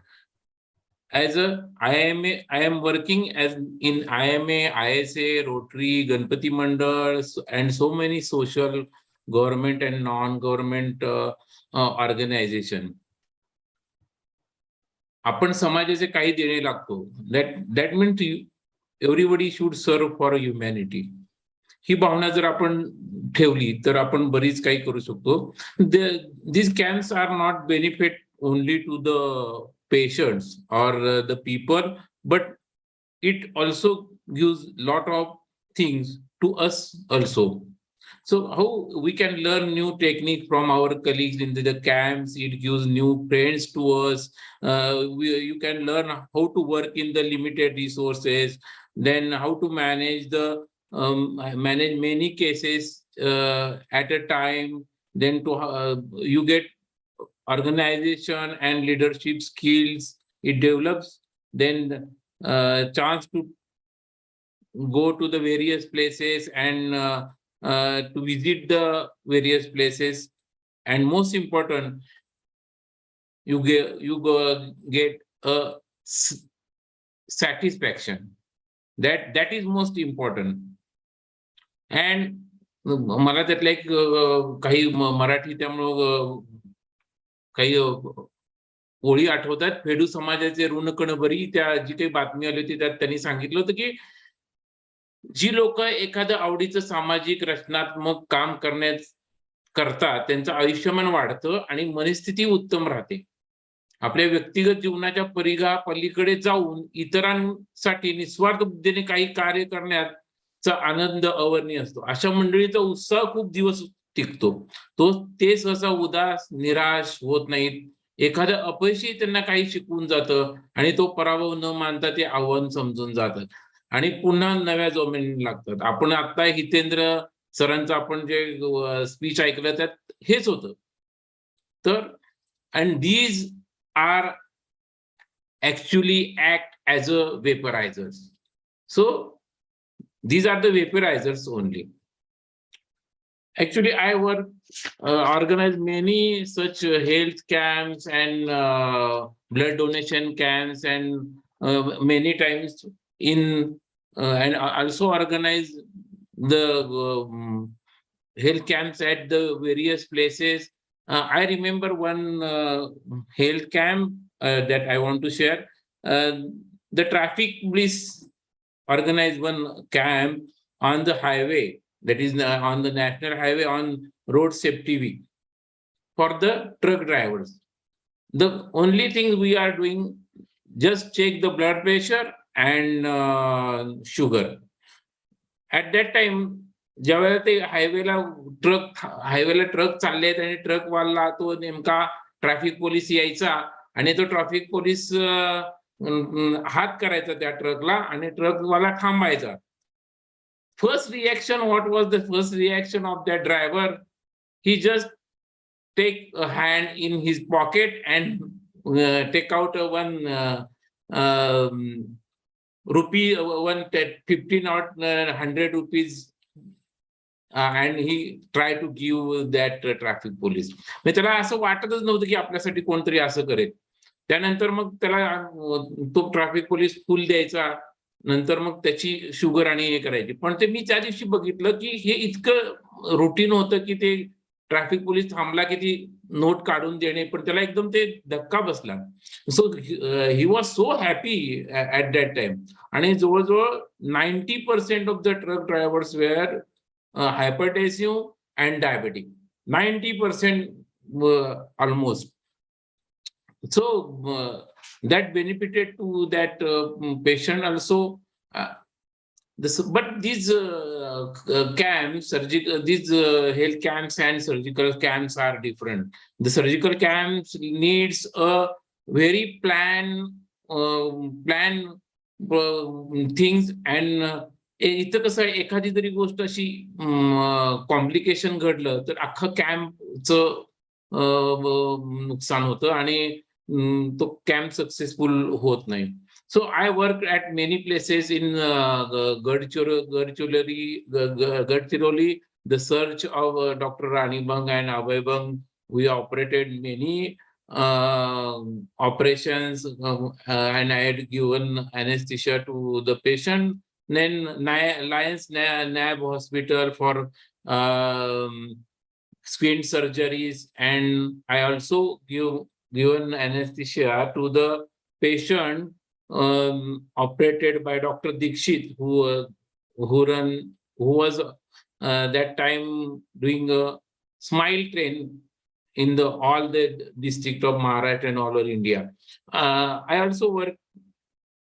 As I am working as in IMA, ISA, Rotary, Ganpati Mandal, and so many social, government and non-government organization. आपण समाजाचे काही देणे लागतो. That means everybody should serve for humanity. ही भावना जर आपण ठेवली तर आपण बरीच काही करू शकतो. These camps are not benefit only to the patients or the people, but it also gives lot of things to us also. So how we can learn new technique from our colleagues in the camps? It gives new friends to us. You can learn how to work in the limited resources, then how to manage manage many cases at a time. Then you get organization and leadership skills. It develops. Then chance to go to the various places and to visit the various places, and most important, you get a satisfaction. That is most important. And मला त्यातलं एक काही मराठी त्यामुळं काही ओळी आठवतात. फेडू समाजाचे ऋण कणभरी, त्या जी काही बातमी आली होती त्यात त्यांनी सांगितलं होतं की जी लोक एखादं आवडीचं सामाजिक रचनात्मक काम करतात त्यांचं आयुष्यमान वाढतं आणि मनस्थिती उत्तम राहते. आपल्या व्यक्तिगत जीवनाच्या पलीकडे जाऊन इतरांसाठी निस्वार्थ बुद्धीने काही कार्य करण्याचा आनंद अवर्णनीय असतो. अशा मंडळीचा उत्साह खूप दिवस टिकतो. ते सहसा उदास निराश होत नाहीत. एखादं अपयशी त्यांना काही शिकवून जातं आणि तो पराभव न मानता ते आव्हान समजून जातात आणि पुन्हा नव्या जोमाने लागतात. आपण आता हितेंद्र सरांचं आपण जे स्पीच ऐकलं त्यात हेच होतं. तर and these are actually act as a vaporizers. So these are the vaporizers only. Actually, I organized many such health camps and blood donation camps, and many times and also organized the health camps at the various places. I remember one health camp that I want to share. The traffic police organized one camp on the highway, that is on the national highway, on road safety week for the truck drivers. the only thing we are doing, just check the blood pressure and sugar. At that time, ज्यावेळेला ते हायवेला truck चालले आहेत आणि ट्रकवाला तो नेमका traffic police यायचा आणि तो ट्रॅफिक पोलीस हात करायचा त्या ट्रकला आणि ट्रकवाला थांबायचा. First reaction, what was the first reaction of that driver? He just take a hand in his pocket and take out one rupee, 15 or 100 rupees, and he tried to give that traffic police. म्हणजे त्याला असं वाटतच नव्हतं की आपल्यासाठी कोणतरी असं करेल. त्यानंतर मग त्याला तो ट्रॅफिक पोलीस फुल द्यायचा, नंतर मग त्याची शुगर आणि हे करायची. पण ते मी त्या दिवशी बघितलं की हे इतकं रुटीन होतं की ते ट्रॅफिक पोलीस थांबला की ती नोट काढून देणे, पण त्याला एकदम ते धक्का बसला. So he was so happy at that time. आणि जवळजवळ 90% of the truck drivers were hypertensive and diabetic, 90% almost. So that benefited to that patient also. But these camps, these health camps and surgical camps are different. The surgical camps needs a very plan things, and इथं कसं आहे, एखादी जरी गोष्ट अशी complication घडलं तर अख्खं कॅम्पचं नुकसान होतं आणि तो कॅम्प सक्सेसफुल होत नाही. So I worked at many places in Gadchiroli, the search of Dr. Rani Bang and Abhay Bang. We operated many operations and I had given anesthesia to the patient. Then Lions NAB Hospital for skin surgeries, and I also given anesthesia to the patient operated by Dr. Dikshit, who was that time doing a smile train in all the district of Maharashtra and all over India. I also work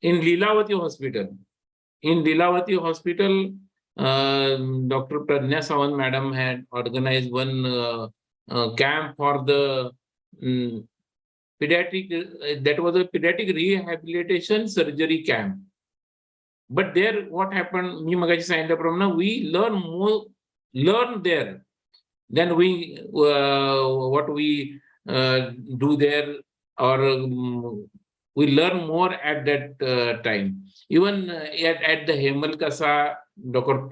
in Lilavati Hospital. In Lilavati Hospital, Dr. Pradnya Sawant madam had organized one camp for the pediatric, that was a pediatric rehabilitation surgery camp. But there what happened, me magachi सांगितल्याप्रमाणे, we learn there than we what we do there, or we learn more at that time. Even at the Hemalkasa, Dr.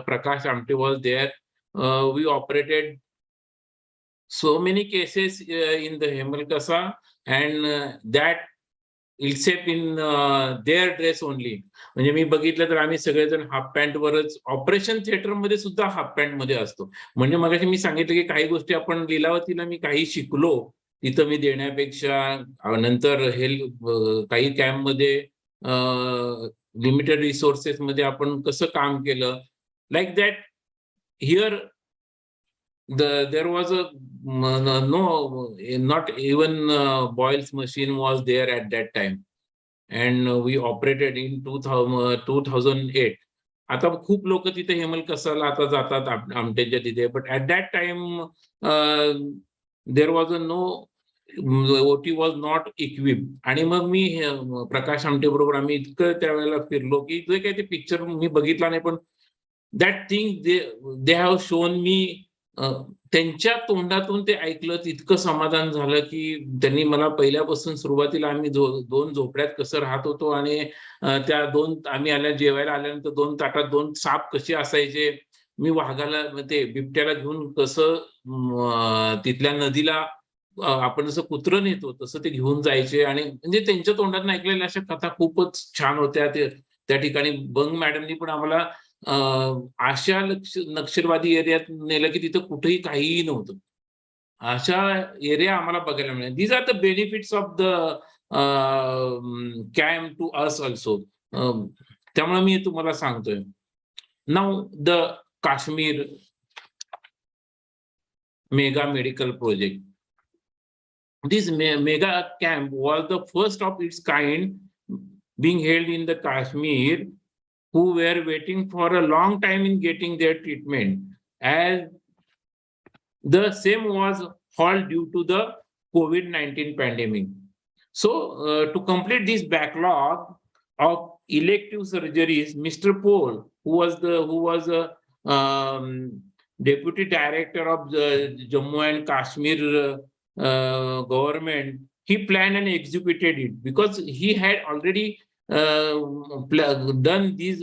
Prakash Amte was there. We operated so many cases in the Hemalkasa, and that except in their dress only. म्हणजे मी बघितलं तर आम्ही सगळेजण half pant वरच, operation theatre मध्ये सुद्धा half pant मध्ये असतो. म्हणजे मगाशी मी सांगितलं की काही गोष्टी आपण लीलावतीला मी काही शिकलो तिथं मी देण्यापेक्षा, नंतर काही कॅम्प मध्ये लिमिटेड रिसोर्सेस मध्ये आपण कसं काम केलं. Like that here there was not even Boyle's machine was there at that time, and we operated in 2008. आता खूप लोक तिथे हेमलकसाला आता जातात आमटेच्या तिथे, but at that time there was no OT was not equipped. आणि मग मी प्रकाश आमटे बरोबर आम्ही इतकं त्यावेळेला फिरलो की जे काही ते पिक्चर मी बघितला नाही, पण that thing they have shown me, त्यांच्या तोंडातून ते ऐकलं, इतकं समाधान झालं की त्यांनी मला पहिल्यापासून सुरुवातीला आम्ही 2 झोपड्यात कसं राहत होतो आणि त्या 2 आम्ही जेवायला आल्यानंतर 2 ताटात 2 साप कसे असायचे, मी वाघाला ते बिबट्याला घेऊन कसं तिथल्या नदीला आपण जसं कुत्रं नेतो तसं ते घेऊन जायचे. आणि म्हणजे त्यांच्या तोंडातून ऐकलेल्या अशा कथा खूपच छान होत्या. त्या ठिकाणी बंग मॅडमनी पण आम्हाला अशा नक्षलवादी एरियात नेलं की तिथं कुठेही काहीही नव्हतं. अशा एरिया आम्हाला बघायला मिळाले. These are the benefits of the camp to us also. त्यामुळे मी तुम्हाला सांगतोय. Now the Kashmir mega medical project. this mega camp was the first of its kind being held in the Kashmir, who were waiting for a long time in getting their treatment, as the same was halted due to the COVID-19 pandemic. So, to complete this backlog of elective surgeries, Mr. Paul, who was a deputy director of the Jammu and Kashmir government, he planned and executed it because he had already done these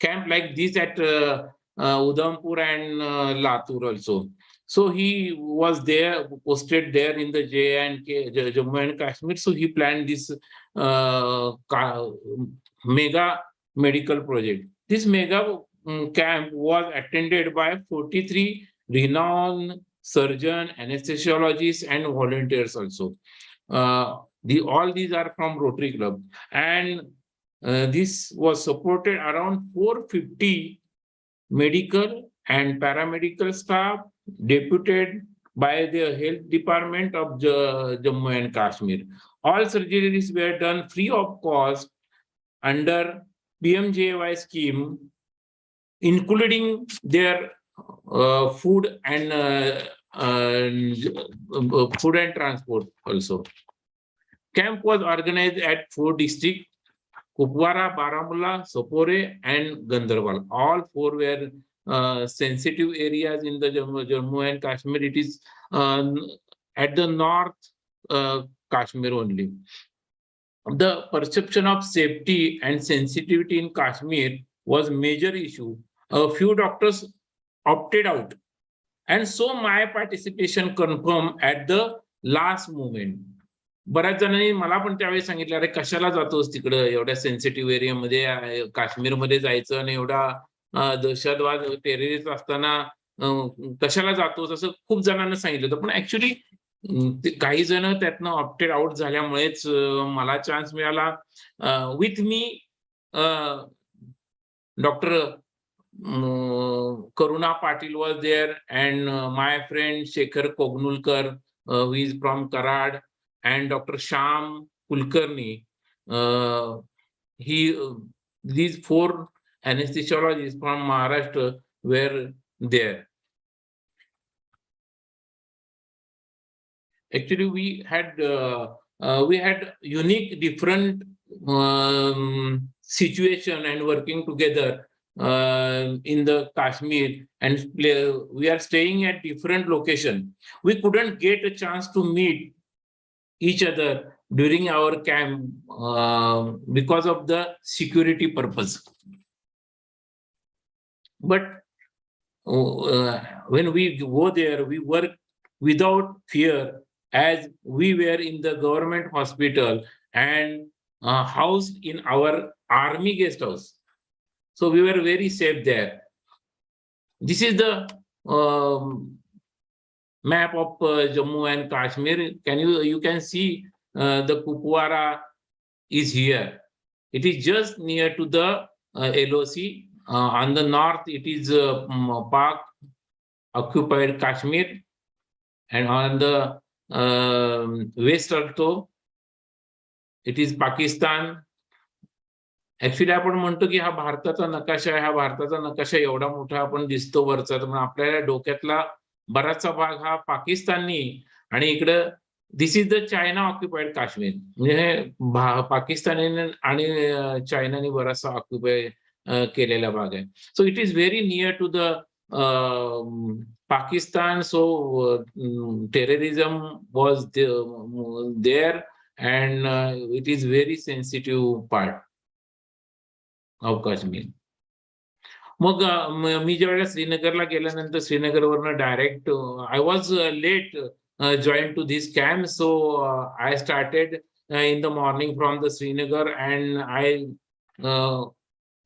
camp like this at Udhampur and Latur also. So he was there, posted there in the J&K, Jammu and Kashmir. So he planned this mega medical project. This mega camp was attended by 43 renowned surgeon, anesthesiologists, and volunteers also. All these are from Rotary Club, and this was supported around 450 medical and paramedical staff deputed by the health department of Jammu and Kashmir. All surgeries were done free of cost under PMJY scheme, including their food and transport also. Camp was organized at 4 districts: Kupwara, Baramulla, Sopore, and Gandarbal. All 4 were sensitive areas in the Jammu and Kashmir. It is at the north Kashmir only. The perception of safety and sensitivity in Kashmir was a major issue. A few doctors opted out, and so my participation confirmed at the last moment. बऱ्याच जणांनी मला पण त्यावेळी सांगितलं, अरे कशाला जातोस तिकडं, एवढ्या सेन्सिटिव्ह एरियामध्ये काश्मीरमध्ये जायचं आणि एवढा दहशतवाद टेररिस्ट असताना कशाला जातोस, असं खूप जणांना सांगितलं होतं. पण ऍक्च्युली काही जण त्यातनं ऑप्टेड आउट झाल्यामुळेच मला चान्स मिळाला. With me doctor Karuna Patil was there, and my friend Shekhar Kognulkar, who is from Karad, and Dr. Sham Kulkarni. These 4 anesthesiologists from Maharashtra were there. Actually, we had unique, different situation and working together in the Kashmir, and we are staying at different location. We couldn't get a chance to meet each other during our camp because of the security purpose. But when we go there, we work without fear, as we were in the government hospital and housed in our army guest house. So we were very safe there. This is the map of Jammu and Kashmir. You can see the Kupwara is here. It is just near to the LOC. On the north, it is Pak occupied Kashmir, and on the west also, it is Pakistan. Actually आपण म्हणतो की हा भारताचा नकाशा आहे, हा भारताचा नकाशा एवढा मोठा आपण दिसतो वरचा, तर आपल्याला डोक्यातला बराचसा भाग हा पाकिस्तानी, आणि इकडं this is the China occupied Kashmir, म्हणजे पाकिस्तानी आणि चायनाने बराचसा ऑक्युपाय केलेला भाग आहे. So it is very near to the Pakistan. So terrorism was there, and it is very sensitive part of Kashmir. मग मी ज्या वेळेला श्रीनगरला गेल्यानंतर श्रीनगरवरनं direct I was let join to this camp, so I started in the morning from the Srinagar, and I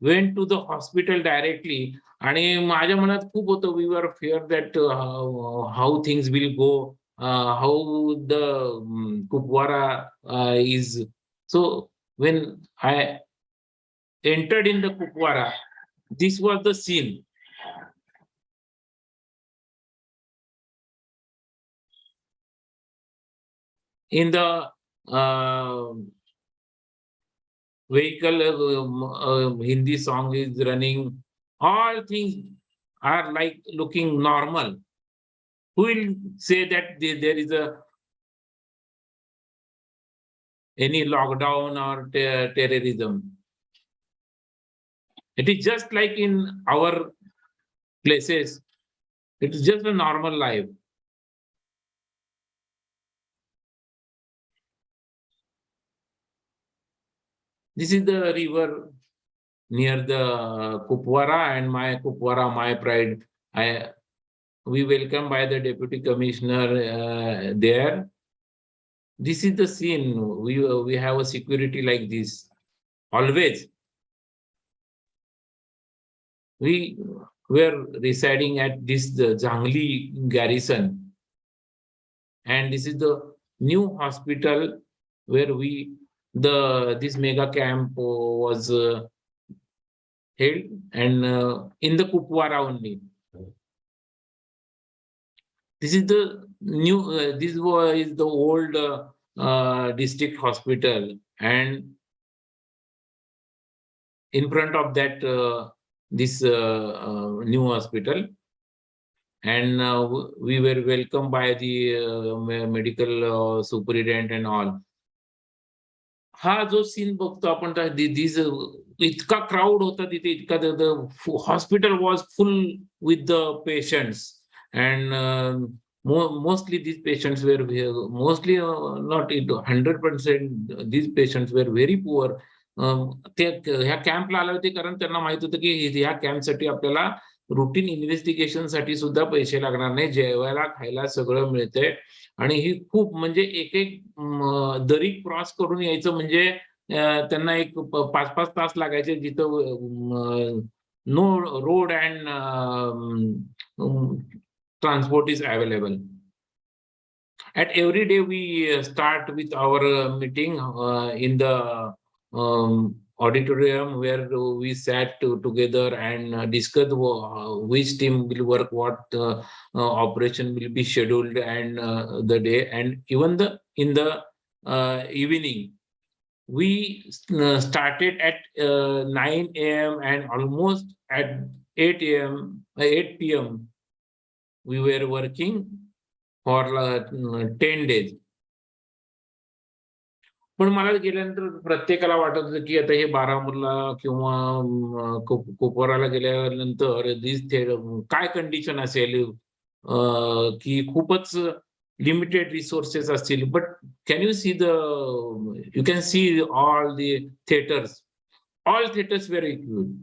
went to the hospital directly. आणि माझ्या मनात खूप होतं, we were feared that how things will go, how the Kupwara is. So when I entered in the Kupwara, this was the scene. in the vehicle, Hindi song is running, all things are like looking normal. Who will say that there is any lockdown or terrorism? It is just like in our places. It is just a normal life. This is the river near the Kupwara, and my Kupwara, my pride. We welcome by the deputy commissioner there. This is the scene. We have a security like this always. We were residing at this Jangli garrison, and this is the new hospital where this mega camp was held, and in the Kupwara only. This is the new. This is the old district hospital, and in front of that, this new hospital, and we were welcomed by the medical superintendent and all. हा जो scene बघतो आपण, इतका crowd होता तिथे, इतका hospital was full with the patients, and mostly these patients were mostly not 100%, these patients were very poor. ते ह्या कॅम्पला आले होते कारण त्यांना माहित होतं की ह्या कॅम्पसाठी आपल्याला रुटीन इन्व्हेस्टिगेशन साठी सुद्धा पैसे लागणार नाही, जेवायला खायला सगळं मिळतंय. आणि ही खूप म्हणजे एक दरी क्रॉस करून यायचं म्हणजे त्यांना एक 5-5 तास लागायचे, जिथं no road and transport is available. At every day we start with our meeting in the auditorium, where we sat together and discussed which team will work, what operation will be scheduled, and the day, and even in the evening we started at 9 a.m. and almost at 8 p.m. we were working for 10 days. पण मला गेल्यानंतर प्रत्येकाला वाटत होतं की आता हे बारामुल्ला किंवा कुपवाराला गेल्यानंतर काय कंडिशन असेल, की खूपच लिमिटेड रिसोर्सेस असतील. But can you can see all the theatres, all theatres were equipped.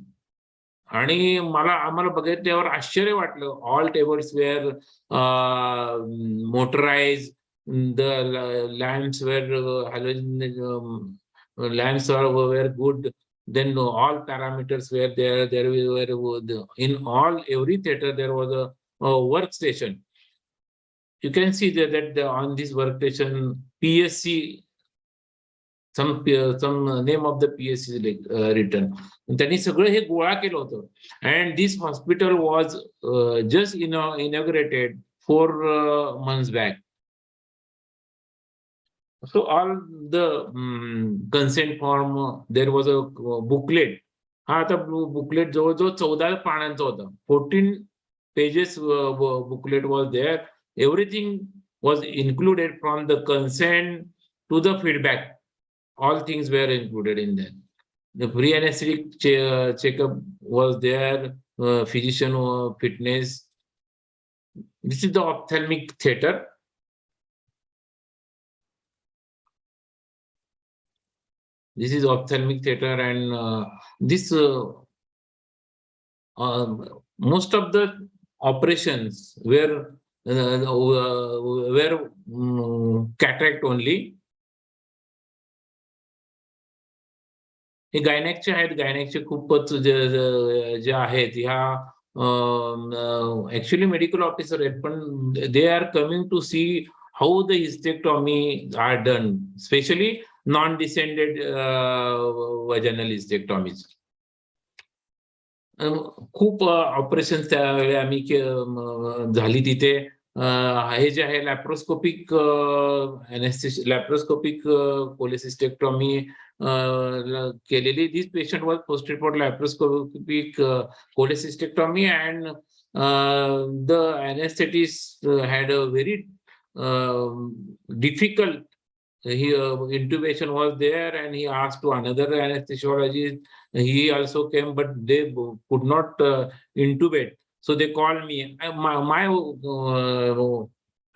आणि आम्हाला बघितल्यावर आश्चर्य वाटलं. All tables were motorize, the lamps were lamps were good, then all parameters were there were in every theater there was a workstation. You can see that on this workstation PSC, some name of the PSC is written. त्यांनी सगळं हे गोळा केलं होतं. And this hospital was just inaugurated 4 months back. So all the consent form, there was a booklet. हा आता booklet जवळजवळ 14 पानांचा होता. 14 pages booklet was there. Everything was included, from the consent to the feedback. All things were included in that. The pre-anesthetic checkup was there, physician fitness. This is the ophthalmic theater. This is ophthalmic theater, and this most of the operations were cataract only. हे गायनेकचे आहेत. गायनेकचे खूपच जे आहेत, ह्या actually medical officer आहेत, पण they are coming to see how the hysterectomy are done, specially non descended vaginal hysterectomies. खूप operation त्यावेळी आम्ही झाली तिथे. हे जे आहे लॅप्रोस्कोपिक लॅप्रोस्कोपिक कोलेसिस्टेक्टॉमी केलेली. This patient was posted for laparoscopic cholecystectomy and the anesthetist had a very difficult intubation was there, and he asked to another anesthesiologist. He also came, but they could not intubate. So they called me.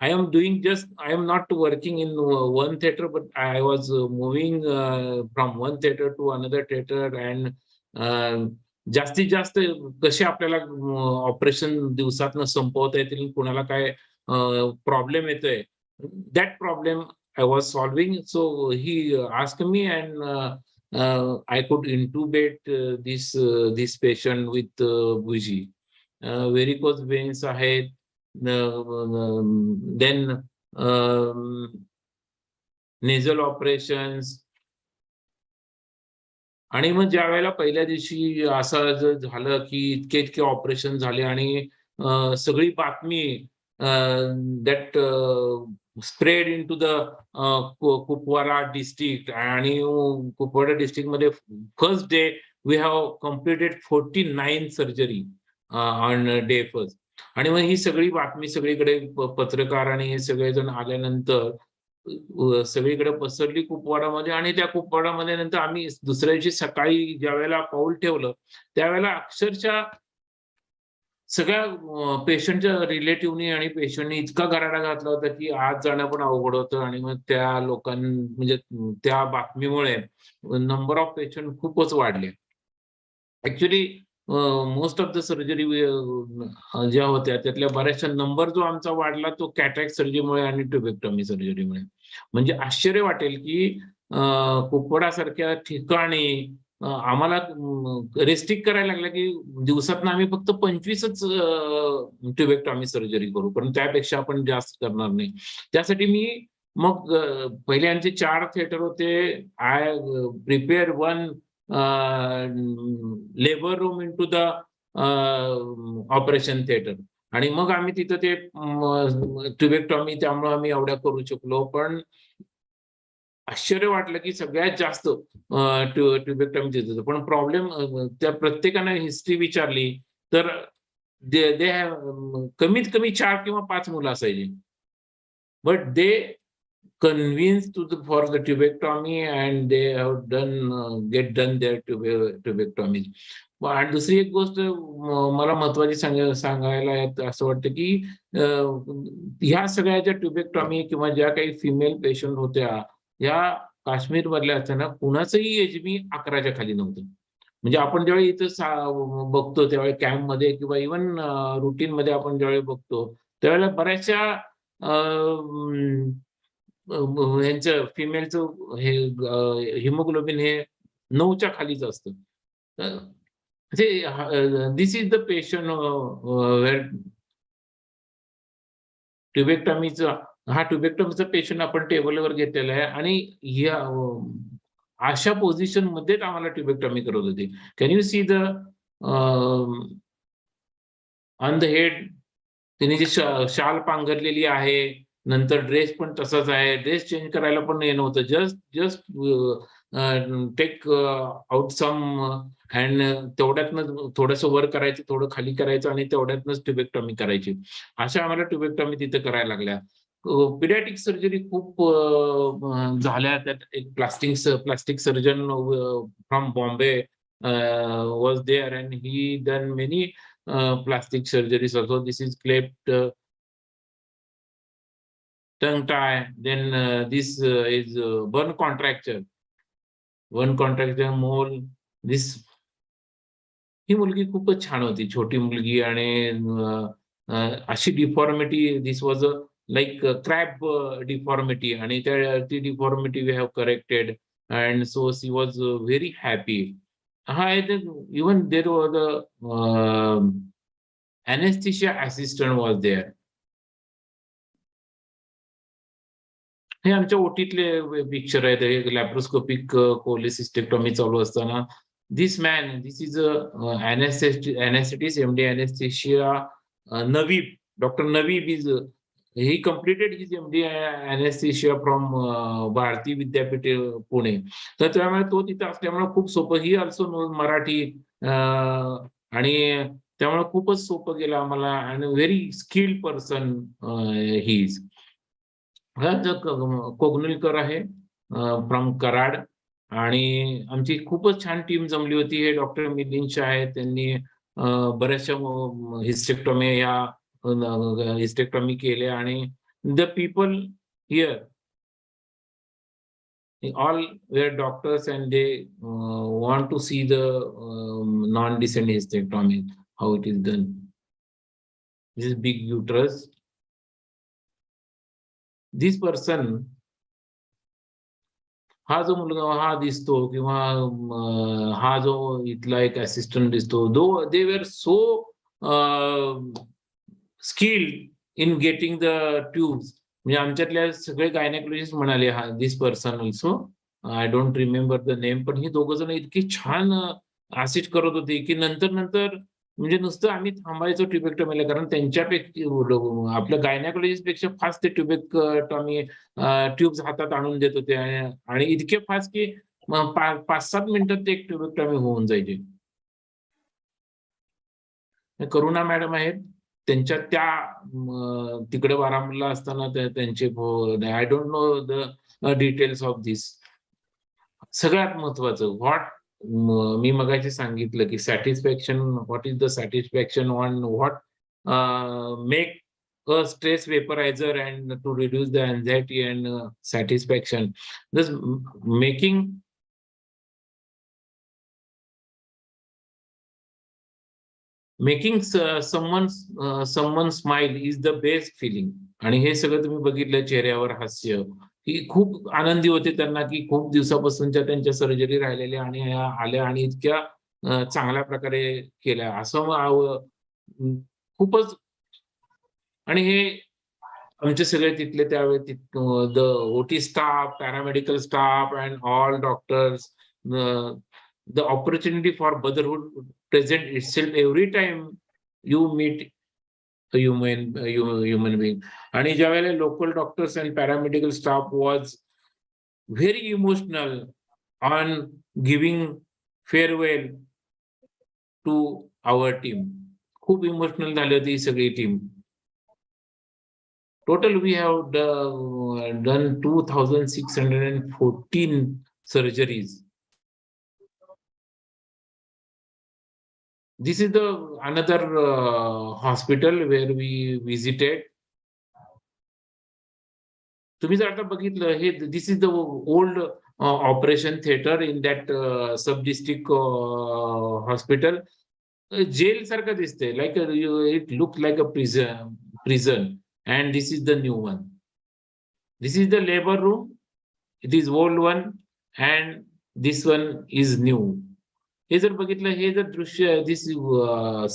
I am doing just, I am not working in one theater, but I was moving from one theater to another theater, and जास्तीत जास्त कसे आपल्याला operation दिवसातनं संपवता येतील, कुणाला काय problem येतोय, that problem I was solving. So he asked me, and I could intubate this patient with buji. Varicose veins आहेत, then nasal operations. आणि मग ज्या वेळेला पहिल्या दिवशी असं झालं की इतके ऑपरेशन झाले आणि सगळी बातमी that spread in to the Kupwara district, आणि कुपवारा डिस्ट्रिक्ट मध्ये first day we have completed 49 surgery on day first. आणि मग ही सगळी बातमी सगळीकडे पत्रकार आणि हे सगळेजण आल्यानंतर सगळीकडे पसरली कुपवाडामध्ये. आणि त्या कुपवाडामध्ये नंतर आम्ही दुसऱ्या दिवशी सकाळी ज्या वेळेला पाऊल ठेवलं त्यावेळेला अक्षरशः सगळ्या पेशंटच्या रिलेटिव्हनी आणि पेशंटनी इतका गराडा घातला होता की आज जाणं पण अवघड होतं. आणि मग त्या म्हणजे त्या बातमीमुळे नंबर ऑफ पेशंट खूपच वाढले. Actually most of the surgery ज्या होत्या त्यातल्या बऱ्याचशा नंबर जो आमचा वाढला तो कॅटॅक्ट सर्जरीमुळे आणि ट्युबेक्टॉमी सर्जरीमुळे. म्हणजे आश्चर्य वाटेल की कुपवाडासारख्या ठिकाणी आम्हाला रेस्ट्रिक्ट करायला लागलं की दिवसातनं आम्ही फक्त 25च ट्युबेक्टॉमी सर्जरी करू, पण त्यापेक्षा आपण जास्त करणार नाही. त्यासाठी मी मग पहिले आमचे 4 थिएटर होते. I prepare one labour room in to the operation theatre, आणि मग आम्ही तिथं ते ट्युबेक्टॉमी त्यामुळे आम्ही एवढ्या करू शकलो. पण आश्चर्य वाटलं की सगळ्यात जास्त ट्युबेक्टॉमी देत होतं. पण प्रॉब्लेम त्या प्रत्येकाने हिस्ट्री विचारली तर दे कमीत कमी 4 किंवा 5 मुलं असायची, but they convinced for the tubectomy and they have get done their tubectomy. आणि दुसरी एक गोष्ट मला महत्वाची सांगायला असं वाटतं की ह्या सगळ्या ज्या ट्युबेक्टॉमी किंवा ज्या काही फिमेल पेशंट होत्या या काश्मीर मधल्या असताना कुणाचंही एज मी 11च्या खाली नव्हतं. म्हणजे आपण ज्यावेळी इथं बघतो त्यावेळी कॅम्प मध्ये किंवा इव्हन रुटीन मध्ये आपण ज्यावेळी बघतो त्यावेळेला बऱ्याचशा यांचं फिमेलचं हे हिमोग्लोबिन हे 9च्या खालीच असतं. This is the patient where ट्युबेक्टॉमीचा पेशंट आपण टेबलवर घेतलेला आहे आणि या अशा पोझिशन मध्येच आम्हाला ट्युबेक्टॉमी करत होती. Can you see the on the head तिने जी शाल पांघरलेली आहे, नंतर ड्रेस पण तसाच आहे, ड्रेस चेंज करायला पण हे नव्हतं. Just take out some and तेवढ्यातनं थोडंसं वर करायचं, थोडं खाली करायचं आणि तेवढ्यातनंच ट्युबेक्टॉमी करायची. अशा आम्हाला ट्युबेक्टॉमी तिथे करायला लागल्या. पिडियाट्रिक सर्जरी खूप झाल्या. त्यात एक plastic surgeon from Bombay was there and he done many plastic surgeries also. This is cleft tongue tie, then this is bone contracture mole. This ही मुलगी खूपच छान होती, छोटी मुलगी, आणि अशी deformity, this was like crab deformity, आणि ती deformity we have corrected and so she was very happy. Even there was a anesthesia assistant was there. हे आमच्या ओटीतले पिक्चर आहेत. लॅप्रोस्कोपिक कोलेसिस्टेक्टॉमी चालू असताना this is anaesthetist MD anesthesia Naveeb, doctor Naveeb is he completed his MD anesthesia from Bharati Vidyapeeth Pune. तर त्यामुळे तो तिथे असल्यामुळे खूप सोपं. ही ऑल्सो नो मराठी आणि त्यामुळे खूपच सोपं गेलं आम्हाला. आणि very skilled person he is. Koganalkar आहे फ्रॉम कराड. आणि आमची खूपच छान टीम जमली होती. हे डॉक्टर मिलिंद शाह आहेत, त्यांनी बऱ्याचशा हिस्टेक्टॉमी हिस्टेक्टॉमी केल्या. आणि the people here all were doctors and they want to see the non-descent hysterectomy, how it is done. This is big uterus. This person, हा जो मुलगा हा दिसतो किंवा हा जो इथला एक असिस्टंट दिसतो, they were so skilled in getting the tubes. म्हणजे आमच्यातल्या सगळे गायनेकोलॉजिस्ट म्हणाले हा this person also, I don't remember the name, पण ही दोघं जण इतकी छान असिस्ट करत होती की नंतर म्हणजे नुसतं आम्ही थांबायचो ट्युबेक्टॉमीला, कारण त्यांच्यापेक्षा आपल्या गायनेकोलॉजिस्ट पेक्षा फास्ट ते ट्युबेक्टॉमी ट्यूब्स हातात आणून देत होते. आणि इतके फास्ट की 5-7 मिनिटात ते एक ट्युबेक्टॉमी होऊन जायची. करुणा मॅडम आहेत, त्यांच्या त्या तिकडे बारामतीला असताना त्यांचे I don't know the details of this. सगळ्यात महत्वाचं मी मगाशी सांगितलं की satisfaction, what is the satisfaction on what make a stress vaporizer and to reduce the anxiety and satisfaction. This making someone smile is the best feeling. आणि हे सगळं तुम्ही बघितलं चेहऱ्यावर हास्य की खूप आनंदी होते त्यांना की खूप दिवसापासूनच्या त्यांच्या सर्जरी राहिलेल्या आणि आल्या आणि इतक्या चांगल्या प्रकारे केल्या असं खूपच. आणि हे आमचे सगळे तिथले त्यावेळी the OT staff, paramedical staff and all doctors, the opportunity for brotherhood present itself every time you meet a human being. आणि ज्यावेळेला local doctors and paramedical staff was very emotional on giving farewell to our team. खूप emotional झाली होती ही सगळी team. Total we have done 2614 surgeries. This is the another hospital where we visited. तुम्ही जर आता बघितलं हे, this is the old operation theater in that sub-district hospital. Jail सारखं दिसते, like it looked like a prison. And this is the new one. This is the labor room. It is old one and this one is new. हे जर बघितलं, हे जर दृश्य, this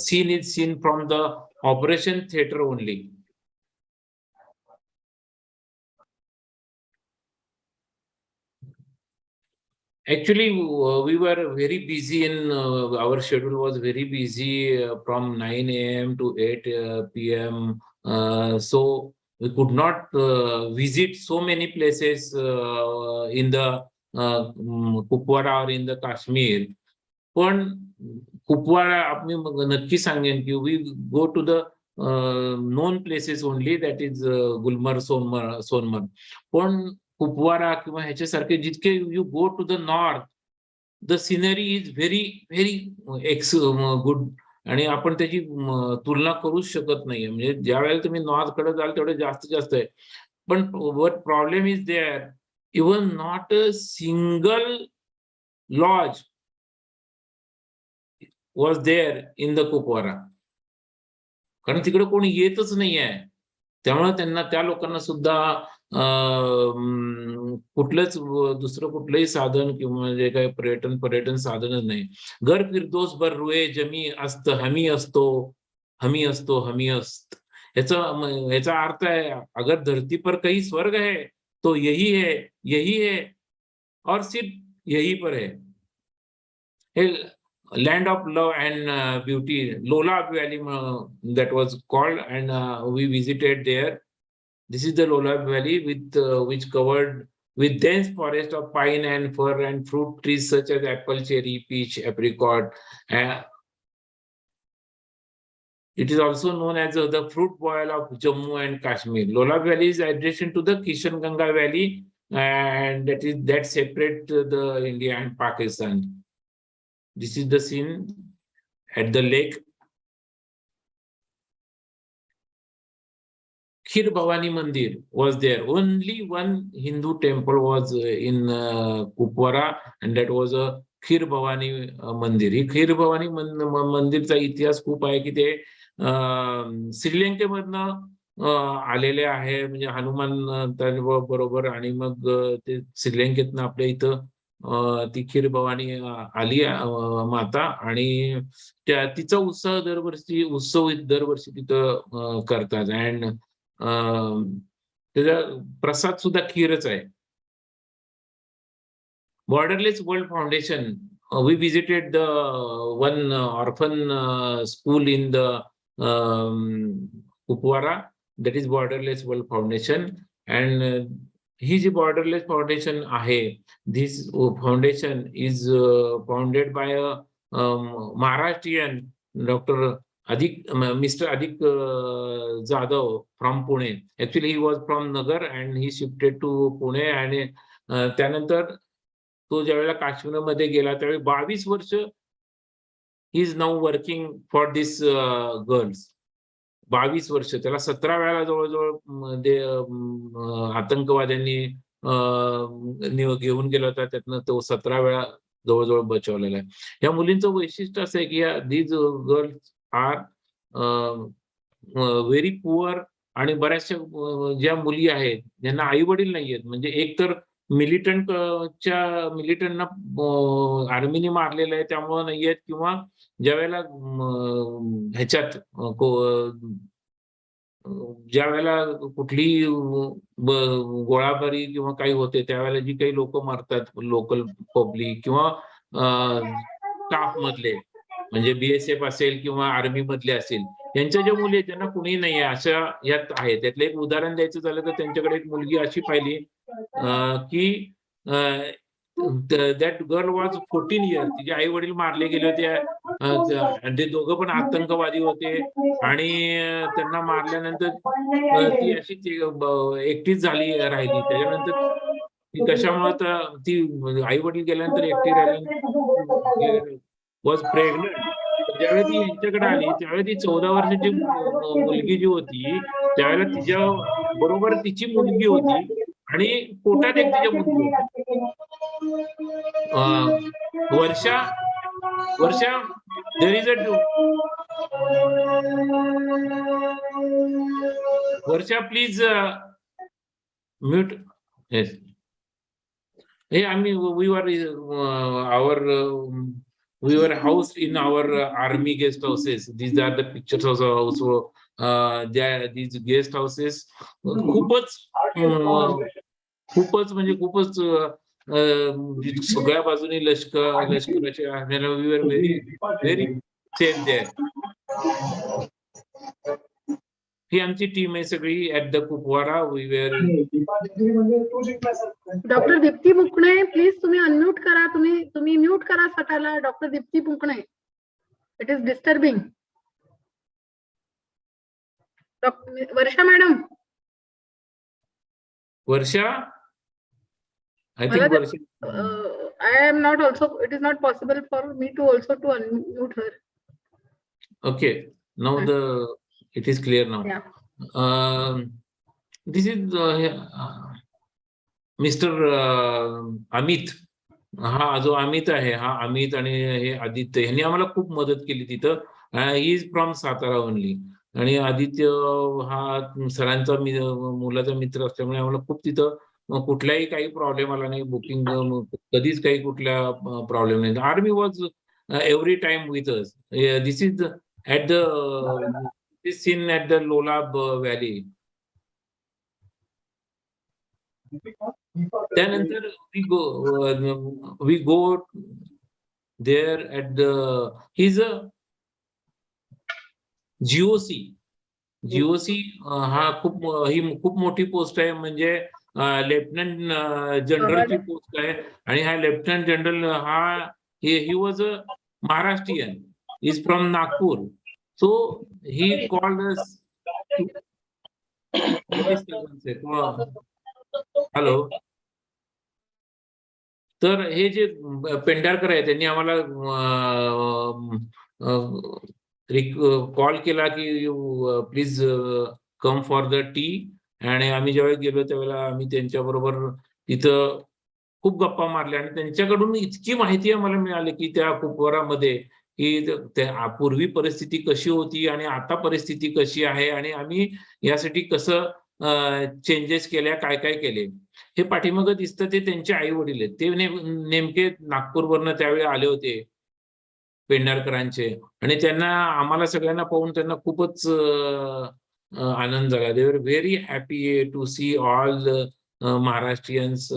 scene is seen from the operation theater only. Actually, we were very busy in our schedule was very busy from 9 a.m. to 8 p.m. So we could not visit so many places in the Kupwara or in the Kashmir. पण कुपवाडा आम्ही नक्की सांगेन की we go to the known places only, that is Gulmarg, Sonamarg. पण कुपवारा किंवा ह्याच्यासारखे जितके you go to the north, the scenery is very very good. आणि आपण त्याची तुलना करूच शकत नाहीये. म्हणजे ज्या वेळेला तुम्ही नॉर्थ कडे जाल तेवढे जास्त आहे. पण what problem is there, even not a single lodge was there in the Kupwara. कारण तिकडे कोणी येतच नाहीये. त्यामुळे त्यांना, त्या लोकांना सुद्धा कुठलंच दुसरं कुठलंही साधन किंवा जे काही पर्यटन साधनच नाही. घर फिरदोस बर रुए जमी अस्त हमी असतो. याचा अर्थ आहे, अगर धरती पर कहीं स्वर्ग है तो यही है और सिर्फ यही पर है. Land of love and beauty, Lola Valley that was called, and we visited there. This is the Lola Valley with which covered with dense forest of pine and fir and fruit trees such as apple, cherry, peach, apricot. It is also known as the fruit bowl of Jammu and Kashmir. Lola Valley is adjacent to the Kishan Ganga Valley, and that separate the India and Pakistan. This is the scene at the lake. Khir Bhavani Mandir was there. Only one Hindu temple was in Kupwara, and that was a Khir Bhavani Mandir. ही खीर भवानी मंदिरचा इतिहास खूप आहे की ते श्रीलंकेमधनं आलेले आहे, म्हणजे हनुमान बरोबर, आणि मग ते श्रीलंकेतनं आपल्या इथं ती खीर भवानी आली माता, आणि तिचा उत्सव दरवर्षी तिथं करतात. अँड त्याचा प्रसाद सुद्धा खीरच आहे. Borderless World Foundation, we visited the one orphan school in the Kupwara, that is Borderless World Foundation. And he ji Borderless Foundation आहे, this foundation is founded by a Maharashtrian Dr. Mr. Adik Jadhav from Pune. Actually, he was from Nagar and he shifted to Pune. आणि त्यानंतर तो ज्यावेळेला काश्मीरमध्ये गेला त्यावेळी 22 वर्ष he is now working for this girls. 22 वर्ष. त्याला 17 वेळा जवळजवळ आतंकवाद्यांनी घेऊन गेला होता, त्यातनं तो 17 वेळा जवळजवळ बचावलेला आहे. या मुलींचं वैशिष्ट्य असं आहे की these girls are very poor, आणि बऱ्याचशा ज्या मुली आहेत ज्यांना आई वडील नाहीयेत, म्हणजे एक तर मिलिटंटना आर्मीने मारलेलं आहे त्यामुळे नाही आहेत, किंवा ज्या वेळेला ह्याच्यात ज्या वेळेला कुठली गोळाबारी किंवा काही होते त्यावेळेला जी काही लोक मरतात, लोकल पब्लिक किंवा स्टाफ मधले, म्हणजे BSF असेल किंवा आर्मी मधले असेल, यांच्या ज्या मुली आहेत त्यांना कुणी नाही आहे अशा यात आहे. त्यातलं एक उदाहरण द्यायचं झालं तर त्यांच्याकडे एक मुलगी अशी पाहिली की दॅट गर्ल वॉज 14 इयर्स. तिचे आई वडील मारले गेले होते, ते दोघं पण आतंकवादी होते, आणि त्यांना मारल्यानंतर ती अशी एकटीच राहिली. त्याच्यानंतर ती कशामुळे तर ती आई वडील गेल्यानंतर एकटी राहिल्यानंतर वॉज प्रेग्नंट. ज्यावेळी ती यांच्याकडे आली त्यावेळी ती 14 वर्षाची मुलगी जी होती त्यावेळेला तिच्या बरोबर तिची मुलगी होती आणि पोटात एक तिच्या मुलगी होती. Varsha there is a Varsha please mute. Yes, हे आम्ही we were housed in our army guest houses. These are the pictures also. These guest houses खूपच म्हणजे खूपच सगळ्या बाजूने लष्कराचे आर्मीला we were very safe there. ही आमची टीम आहे सगळी at the Kupwara. We were. Doctor Deepti Mukane, please तुम्ही अनम्यूट करा. तुम्ही म्यूट करा स्वतःला. Doctor Deepti Mukane, it is disturbing. Varsha madam. Varsha, I think Varsha. I am not also, it is not possible for me to also to unmute her. Okay, now it is clear now. Yeah. This is Mr. Amit. हा जो अमित आहे, हा अमित आणि हे आदित्य, यांनी आम्हाला खूप मदत केली तिथं. He is from Satara only. आणि आदित्य हा सरांचा मुलाचा मित्र असल्यामुळे आम्हाला खूप तिथं कुठलाही काही प्रॉब्लेम आला नाही. बुकिंग कधीच काही कुठला प्रॉब्लेम नाही. Army was every time with us. This is at the this scene at the Lolab valley. त्यानंतर we go there at the his GOC. GOC हा ही खूप मोठी पोस्ट आहे, म्हणजे लेफ्टनंट जनरलची पोस्ट आहे. आणि हा लेफ्टनंट जनरल हा he was a Maharashtrian, is from Nagpur. So he called us hello. तर हे जे पेंढारकर आहे त्यांनी आम्हाला कॉल केला की please come for the T. आणि आम्ही ज्यावेळी गेलो त्यावेळेला आम्ही त्यांच्याबरोबर तिथं खूप गप्पा मारल्या आणि त्यांच्याकडून इतकी माहिती आम्हाला मिळाली की त्या कुपवारामध्ये की पूर्वी परिस्थिती कशी होती आणि आता परिस्थिती कशी आहे आणि आम्ही यासाठी कसं चेंजेस केल्या, काय काय केले. हे पाठीमागं दिसतं ते त्यांचे आई वडील आहेत. ते नेमके नागपूरवरनं त्यावेळी आले होते पेंढारकरांचे. आणि त्यांना आम्हाला सगळ्यांना पाहून त्यांना खूपच आनंद झाला. They were very happy to see all Maharashtrians.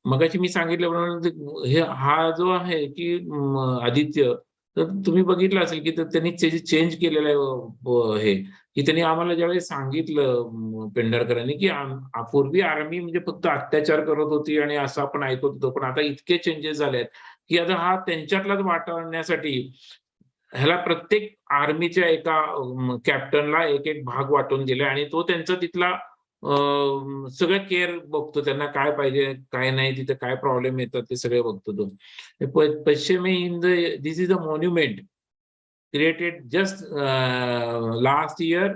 मगाशी मी सांगितल्याप्रमाणे हा जो आहे की आदित्य, तर तुम्ही बघितलं असेल की त्यांनी चेंज केलेलं आहे हे, की त्यांनी आम्हाला ज्यावेळी सांगितलं पेंढारकरांनी की पूर्वी आर्मी म्हणजे फक्त अत्याचार करत होती आणि असं आपण ऐकत होतो, पण आता इतके चेंजेस झाले आहेत की आता हा त्यांच्यातलाच वाटाळण्यासाठी ह्याला प्रत्येक आर्मीच्या एका कॅप्टनला एक एक भाग वाटून दिले आणि तो त्यांचा तिथला सगळं केअर बघतो. त्यांना काय पाहिजे, काय नाही, तिथे काय प्रॉब्लेम येतात ते सगळे बघतो तो. पश्चिमी हिंद, this is a monument created just last year.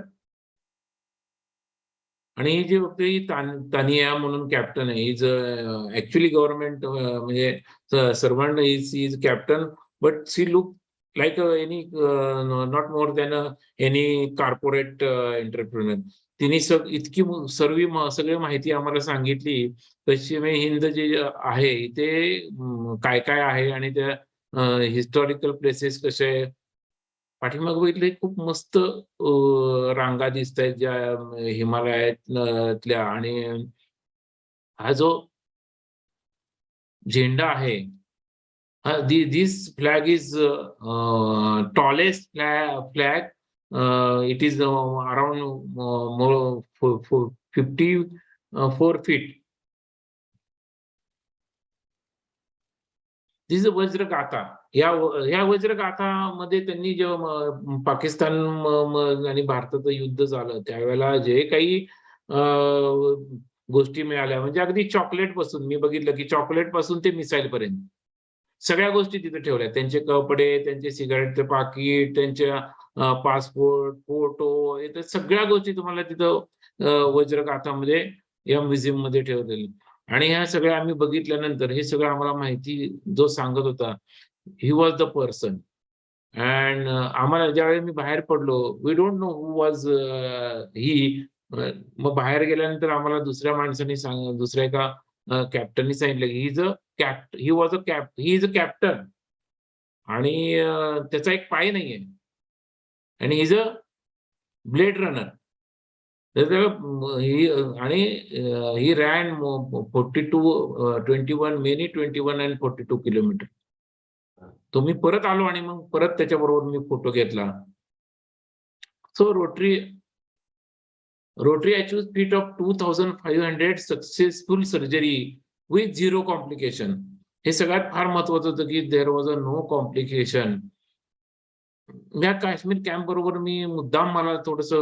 आणि ही जी होती तानिया म्हणून कॅप्टन आहे, इज ऍक्च्युअली गव्हर्नमेंट म्हणजे servant, is captain, but she look like any not more than any corporate entrepreneur. तिने इतकी सगळी माहिती आम्हाला सांगितली. पश्चिमी हिंद जे आहे ते काय काय आहे आणि त्या हिस्टॉरिकल प्लेसेस कसे आहे. पाठीमाग बघितले खूप मस्त रांगा दिसत आहेत ज्या हिमालयातल्या. आणि हा जो झेंडा आहे, this flag is tallest flag. It is around 54 feet. This Vajragatha. या वज्रगाथामध्ये त्यांनी जेव्हा पाकिस्तान आणि भारताचं युद्ध झालं त्यावेळेला जे काही गोष्टी मिळाल्या, म्हणजे अगदी चॉकलेट पासून, मी बघितलं की चॉकलेट पासून ते मिसाईल पर्यंत सगळ्या गोष्टी तिथे ठेवल्या. त्यांचे कपडे, त्यांचे सिगारेटचे पाकिट, त्यांच्या पासपोर्ट, फोटो, सगळ्या गोष्टी तुम्हाला तिथं वज्रगाथामध्ये या म्युझियम मध्ये ठेवलेली. आणि ह्या सगळ्या आम्ही बघितल्यानंतर हे सगळं आम्हाला माहिती जो सांगत होता, he was the person. And आम्हाला ज्यावेळी मी बाहेर पडलो, we don't know who was he. मग बाहेर गेल्यानंतर आम्हाला दुसऱ्या माणसाने दुसऱ्या एका कॅप्टननी सांगितलं की ही इज अ कॅप्टन आणि त्याचा एक पाय नाहीये आणि he is a blade runner. आणि ही रॅन 21 and 42 किलोमीटर. तो मी परत आलो आणि मग परत त्याच्याबरोबर मी फोटो घेतला. So Rotary achieve speed of 2500 successful surgery with 0 complication. हे सगळ्यात फार महत्वाचं होतं की there was a no complication. या काश्मीर कॅम्प बरोबर मी मुद्दाम मला थोडस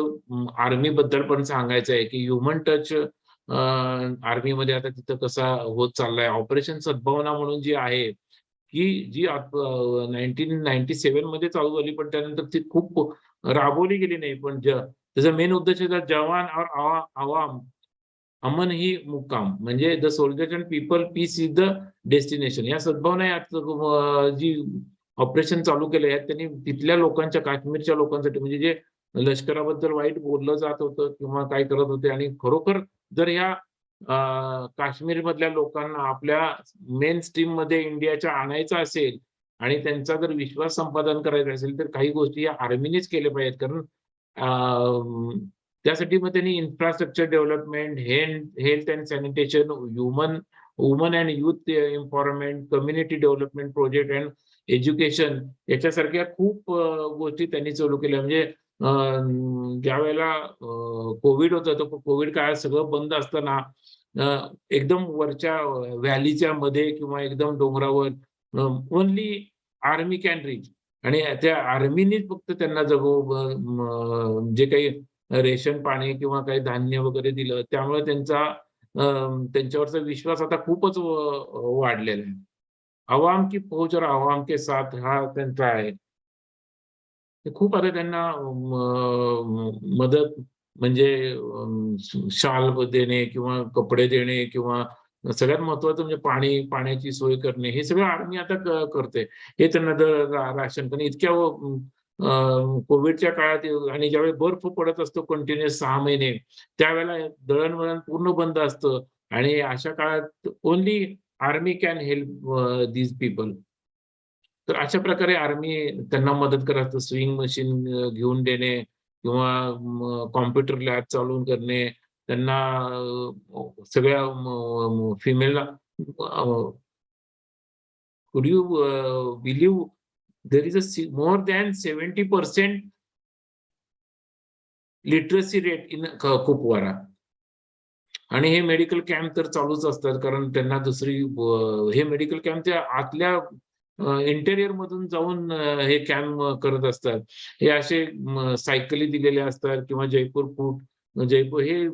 आर्मी बद्दल पण सांगायचं आहे की ह्युमन टच आर्मीमध्ये आता तिथं कसा होत चाललाय. ऑपरेशन सद्भावना म्हणून जी आहे की जी 1997 मध्ये चालू झाली, पण त्यानंतर ती खूप राबवली गेली नाही. पण त्याचा मेन उद्देश होता जवान और आवाम अमन ही मुक्काम, म्हणजे the soldiers and people peace is the destination. या सद्भावना जी ऑपरेशन चालू केलं आहे त्यांनी तिथल्या लोकांच्या, काश्मीरच्या लोकांसाठी, म्हणजे जे लष्कराबद्दल वाईट बोललं जात होतं किंवा काय करत होते, आणि खरोखर जर ह्या काश्मीर मधल्या लोकांना आपल्या मेन स्ट्रीम मध्ये इंडियाच्या आणायचं असेल आणि त्यांचा जर विश्वास संपादन करायचा असेल तर काही गोष्टी या आर्मीनेच केल्या पाहिजेत. कारण त्यासाठी मग त्यांनी infrastructure development, health and sanitation, woman and youth empowerment, community development project, and education याच्यासारख्या खूप गोष्टी त्यांनी चालू केल्या. म्हणजे ज्या वेळेला कोविड होतं तर कोविड काळात सगळं बंद असताना एकदम वरच्या व्हॅलीच्या मध्ये किंवा एकदम डोंगरावर ओन्ली आर्मी कॅन रीच आणि त्या आर्मीनीच फक्त त्यांना जे काही रेशन पाणी किंवा काही धान्य वगैरे दिलं त्यामुळे त्यांच्यावरचा विश्वास आता खूपच वाढलेला आहे. आवाम की फौज और आवाम के साथ हा त्यांचा आहे. ते खूप आता त्यांना मदत म्हणजे शाल देणे किंवा कपडे देणे किंवा सगळ्यात महत्वाचं म्हणजे पाण्याची सोय करणे हे सगळं आर्मी आता करते. हे त्यांना राशन पण इतक्या कोविडच्या काळात आणि ज्यावेळी बर्फ पडत असतो कंटिन्युअस 6 महिने त्यावेळेला दळणवळण पूर्ण बंद असतं आणि अशा काळात only army can help these people. तर अशा प्रकारे आर्मी त्यांना मदत करत असतं. स्विंग मशीन घेऊन देणे किंवा कॉम्प्युटर लॅब चालू करणे. त्यांना सगळ्या फिमेलला could you believe there is a more than 70% literacy rate in Kupwara. आणि हे मेडिकल कॅम्प तर चालूच असतात कारण त्यांना दुसरी हे मेडिकल कॅम्पच्या आतल्या इंटेरियर मधून जाऊन हे कॅम्प करत असतात. हे असे सायकली दिलेले असतात किंवा जयपूर हे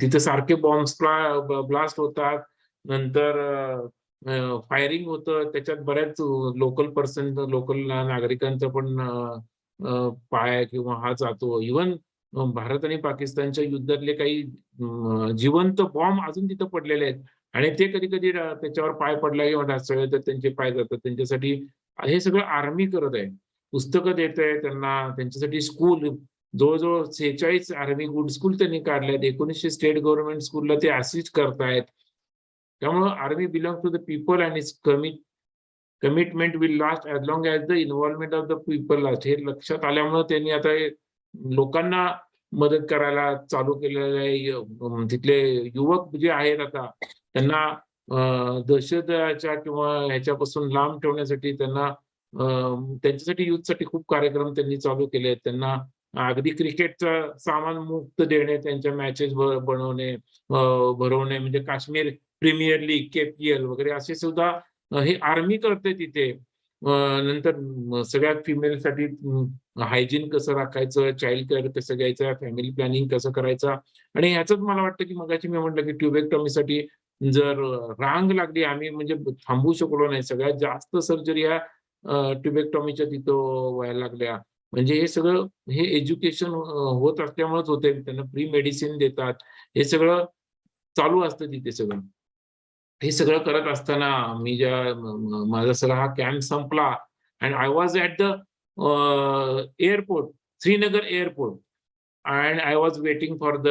तिथे सारखे बॉम्ब्स ब्लास्ट होतात. नंतर फायरिंग होतं त्याच्यात बऱ्याच लोकल नागरिकांचा पण पाय किंवा हा जातो. इव्हन भारत आणि पाकिस्तानच्या युद्धातले काही जिवंत बॉम्ब अजून तिथं पडलेले आहेत आणि ते कधी कधी त्याच्यावर पाय पडला किंवा ढासळले तर त्यांचे पाय जातात. त्यांच्यासाठी हे सगळं आर्मी करत आहे. पुस्तकं देत आहे त्यांना. त्यांच्यासाठी स्कूल जवळजवळ 46 आर्मी गुड स्कूल त्यांनी काढल्यात. 1900 स्टेट गव्हर्नमेंट स्कूलला ते असिस्ट करतायत. त्यामुळं army belong to the people and is commitment will last as long as the involvement of the people last. हे लक्षात आल्यामुळे त्यांनी आता लोकांना मदत करायला चालू केलेलं आहे. तिथले युवक जे आहेत आता त्यांना दहशतच्या किंवा ह्याच्यापासून लांब ठेवण्यासाठी त्यांना त्यांच्यासाठी युथसाठी खूप कार्यक्रम त्यांनी चालू केले आहेत. त्यांना अगदी क्रिकेटचं सामान मुक्त देणे, त्यांच्या मॅचेस भरवणे म्हणजे काश्मीर प्रीमियर लीग, KPL वगैरे असे सुद्धा हे आर्मी करते तिथे. नंतर सगळ्या फिमेलसाठी हायजीन कसं राखायचं, चाइल्ड केअर कसं घ्यायचं, फॅमिली प्लॅनिंग कसं करायचं आणि ह्याचंच मला वाटतं की मगाशी मी म्हटलं की ट्युबेक्टॉमीसाठी जर रांग लागली आम्ही म्हणजे थांबू शकलो नाही. सगळ्यात जास्त सर्जरी ह्या ट्युबेक्टॉमीच्या तिथं व्हायला लागल्या. म्हणजे हे सगळं हे एज्युकेशन होत असल्यामुळेच होते. त्यांना फ्री मेडिसिन देतात. हे सगळं चालू असतं तिथे सगळं. हे सगळं करत असताना मी माझा सगळा हा कॅम्प संपला and I was at the airport, Srinagar airport and I was waiting for the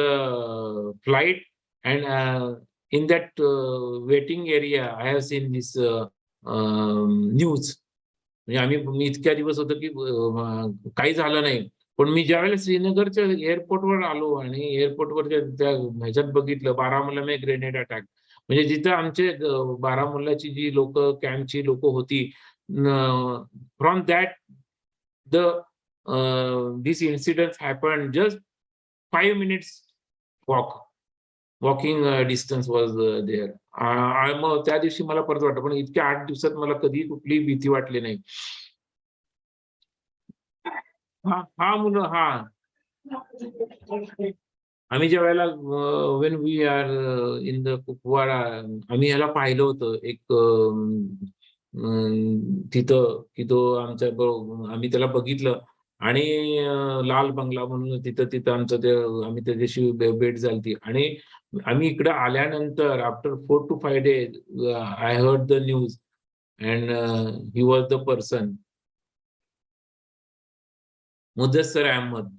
flight and in that waiting area I have seen this news. म्हणजे मी इतक्या दिवस होतो की काही झालं नाही. पण मी ज्यावेळेला श्रीनगरच्या एअरपोर्टवर आलो आणि एअरपोर्टवरच्या त्या ह्याच्यात बघितलं बारामुल्ला में ग्रेनेड अटॅक. म्हणजे जिथं आमचे बारामुल्लाची जी लोक कॅम्पची लोक होती from that the this incident happen just 5 minutes walking distance was there. मग त्या दिवशी मला परत वाटतं पण इतक्या 8 दिवसात मला कधी कुठली भीती वाटली नाही. हा मुलं हा आम्ही ज्या वेळेला when we are in the Kupwara आम्ही ह्याला पाहिलं होतं एक तिथं की तो आम्ही त्याला बघितलं आणि लाल बंगला म्हणून तिथं आमचं ते आम्ही त्याच्याशी भेट झाली आणि आम्ही इकडे आल्यानंतर after 4 to 5 days I heard the news and he was the person Mudassar Ahmad.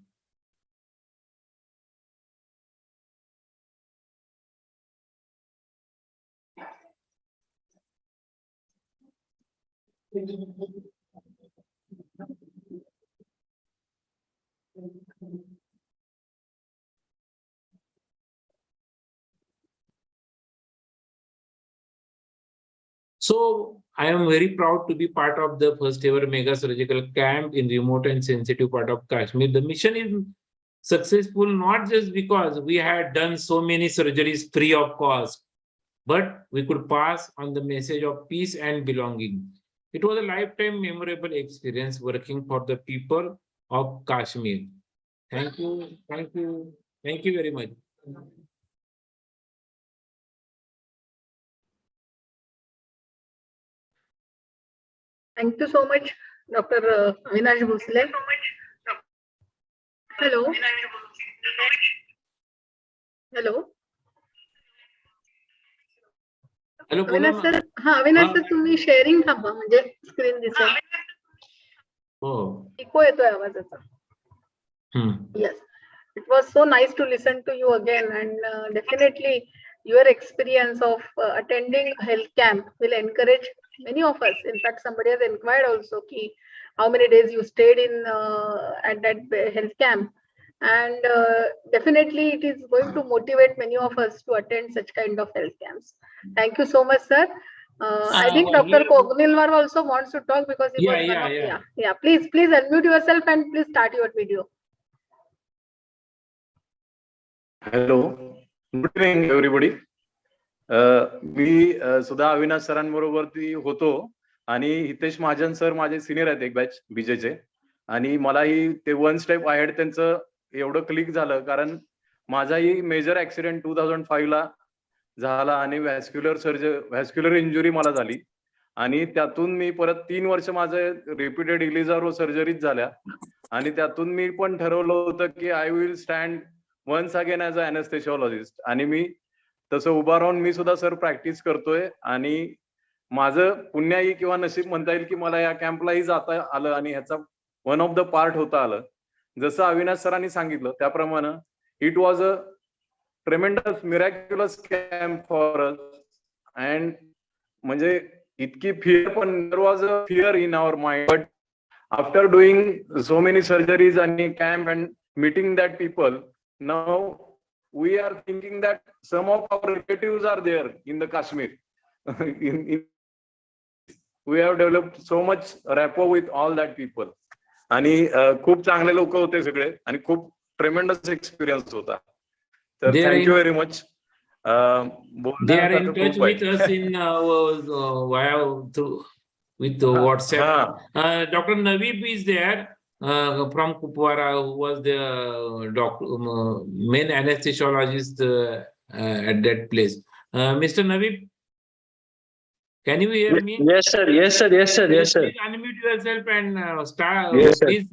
So I am very proud to be part of the first ever mega surgical camp in remote and sensitive part of Kashmir. The mission is successful not just because we had done so many surgeries free of cost, but we could pass on the message of peace and belonging. It was a lifetime memorable experience working for the people of Kashmir. Thank you, thank you, thank you very much. Thank you so much, Dr. Avinash Bhosle. Hello. Hello. Hello, Avinash sir, हा Avinash sir तुम्ही sharing थांबा म्हणजे screen दिसेल. हो. Eco येतोय आवाजाचा. Yes, it was so nice to listen to you again, and definitely your experience of attending a health camp will encourage many of us. In fact, somebody has inquired also ki how many days you stayed in at that health camp, and definitely it is going to motivate many of us to attend such kind of health camps. Thank you so much, sir. I think Dr. Kognilwar also wants to talk because he was one of, yeah. Please unmute yourself and please start your video. Hello, good evening everybody. मी सुद्धा अविनाश सरांबरोबरती होतो आणि Hitesh Mahajan sir माझे senior आहेत एक batch बीजेचे, आणि मलाही ते वन स्टेप अहेड त्यांचं एवढं क्लिक झालं कारण माझाही मेजर ऍक्सिडेंट 2005 ला झाला आणि व्हॅस्क्युलर इंजुरी मला झाली आणि त्यातून मी परत 3 वर्ष माझं रिपीटेड इलिझारो सर्जरीज झाल्या आणि त्यातून मी पण ठरवलं होतं की I will stand once again as a anaesthesiologist, आणि मी तसं उभा राहून मी सुद्धा सर प्रॅक्टिस करतोय आणि माझं पुण्याही किंवा नशीब म्हणता येईल की मला या कॅम्पलाही जाता आलं आणि ह्याचा वन ऑफ द पार्ट होता आलं. जसं अविनाश सरांनी सांगितलं त्याप्रमाणे it was a tremendous miraculous camp for us, and म्हणजे इतकी फिअर पण there was a fear in our mind, but after doing so many surgeries आणि camp and meeting that people, now we are thinking that some of our relatives are there in the Kashmir. We have developed so much rapport with all that people. आणि खूप चांगले लोक होते सगळे आणि खूप ट्रेमेंडस experience होता. तर thank you very much. They are in touch with us in with WhatsApp. Dr. Naveeb is there. From Kupwara, who was the main anesthesiologist at that place. Mr. Naveeb, can you hear me? Yes, sir. Yes, sir. Yes, sir. Yes, sir. Please unmute yourself and start. Yes, sir. Please,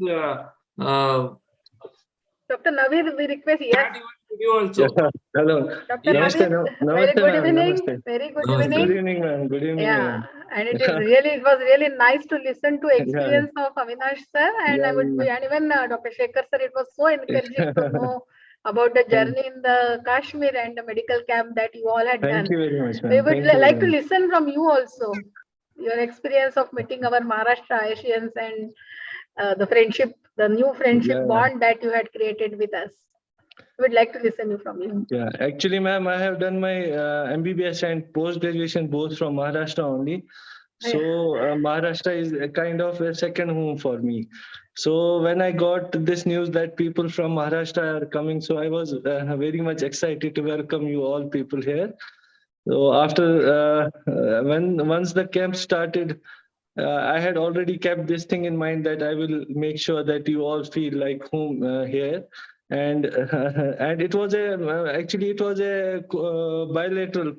Dr. Naveed, we request start your video also. Yes, hello. Dr. Namaste, Naveed, very namaste, good ma'am. evening. Namaste. Very good Namaste. evening. Good evening, ma'am. Good evening, Yeah, ma'am. and it was really nice to listen to experience of Avinash sir, and I would be, and even Dr. Shekhar sir, it was so encouraging to know about the journey in the Kashmir and the medical camp that you all had done. Thank you very much, ma'am. We would Thank you like very to much. listen from you also, your experience of meeting our Maharashtra Asians and the friendship, the new friendship bond that you had created with us. We would like to listen from you. Yeah, actually, ma'am, I have done my MBBS and post-graduation both from Maharashtra only. So Maharashtra is a kind of a second home for me. So when I got this news that people from Maharashtra are coming, so I was very much excited to welcome you all people here. So after once the camp started, I had already kept this thing in mind that I will make sure that you all feel like home here. And it was actually it was a bilateral.